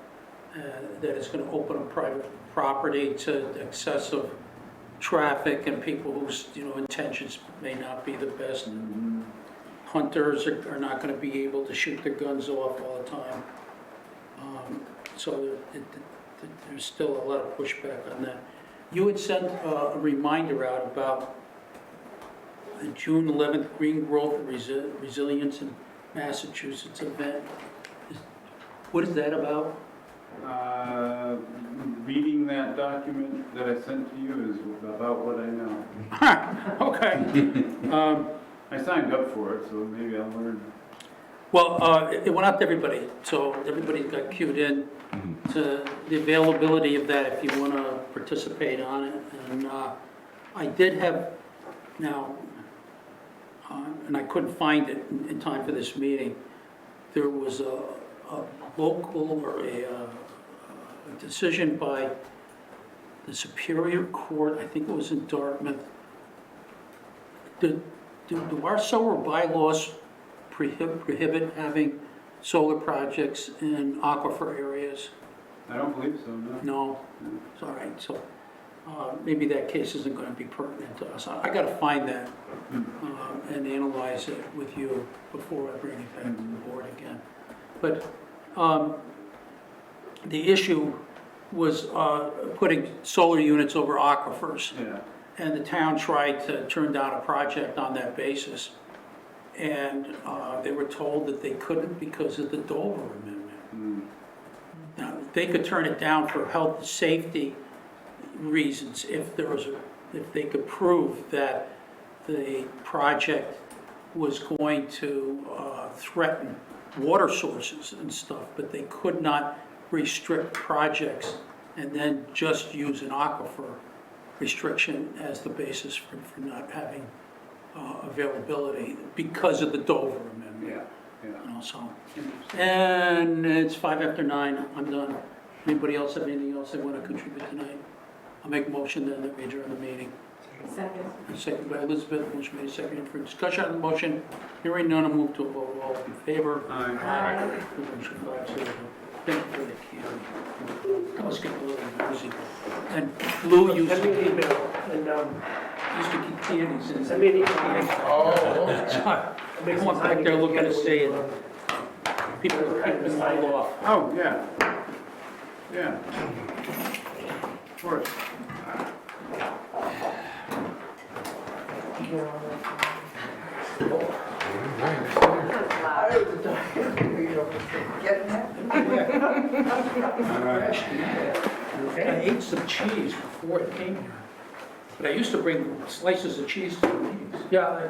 that it's going to open up private property to excessive traffic and people whose intentions may not be the best. Hunters are not going to be able to shoot their guns off all the time. So there's still a lot of pushback on that. You had sent a reminder out about the June 11th Green Growth and Resilience in Massachusetts event. What is that about? Reading that document that I sent to you is about what I know. Okay. I signed up for it, so maybe I'll learn. Well, it went out to everybody, so everybody got cued in to the availability of that if you want to participate on it. And I did have, now, and I couldn't find it in time for this meeting, there was a local or a decision by the Superior Court, I think it was in Dartmouth. Do our solar bylaws prohibit having solar projects in aquifer areas? I don't believe so, no. No, it's all right, so maybe that case isn't going to be pertinent to us. I got to find that and analyze it with you before I bring it back to the board again. But the issue was putting solar units over aquifers. Yeah. And the town tried to turn down a project on that basis. And they were told that they couldn't because of the Dover Amendment. Now, they could turn it down for health and safety reasons if they could prove that the project was going to threaten water sources and stuff, but they could not restrict projects and then just use an aquifer restriction as the basis for not having availability because of the Dover Amendment. Yeah, yeah. You know, so. And it's 9:05. I'm done. Anybody else have anything else they want to contribute tonight? I'll make a motion then that we adjourn the meeting. Second. Second by Elizabeth, motion made, seconded for discussion on the motion. Hearing none, I'll move to a vote. All in favor? Aye. Motion 5-0. Thank you for the candy. That was getting a little busy. And Lou used Send me an to email keep candies in. send me an email. I went back there looking to see it. People were keeping them all off. Oh, yeah. Yeah. Of course. I ate some cheese before I came here. But I used to bring slices of cheese to the meetings. Yeah.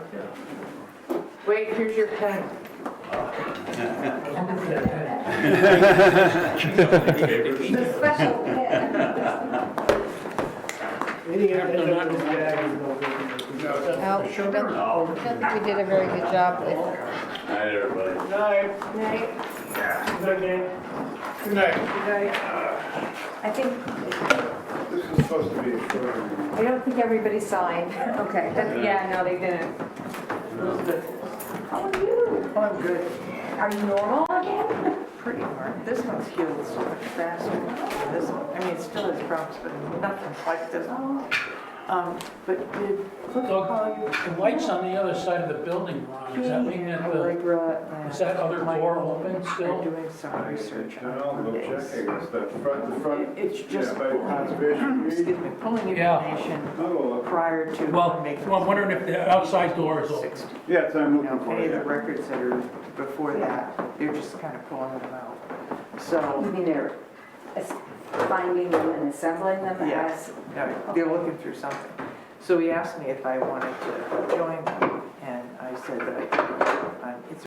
Wait, here's your pen. The special pen. I don't think we did a very good job with Night, everybody. Night. Night. Good night. Good night. Good night. I think, This is supposed to be a short. I don't think everybody signed. Okay, yeah, no, they didn't. How are you? Oh, I'm good. Are you normal again? Pretty hard. This one's healed so much faster than this one. I mean, it still has bumps, but nothing like this one. But did Cliff call you? The lights on the other side of the building, Ron, does that mean that is that other door open still? Are doing some research on I'll go check, I Mondays. guess, the front, It's just, yeah, by the conservation excuse committee. me, pulling Yeah. information I'll go look. prior to Well, making. I'm wondering if the outside door is open. 60. Yes, I'm You looking know, for any of the it. records that are before that, they're just kind of pulling them out. So, You mean they're finding them and assembling them yes, as? no, they're looking through something. So he asked me if I wanted to join them, and I said that I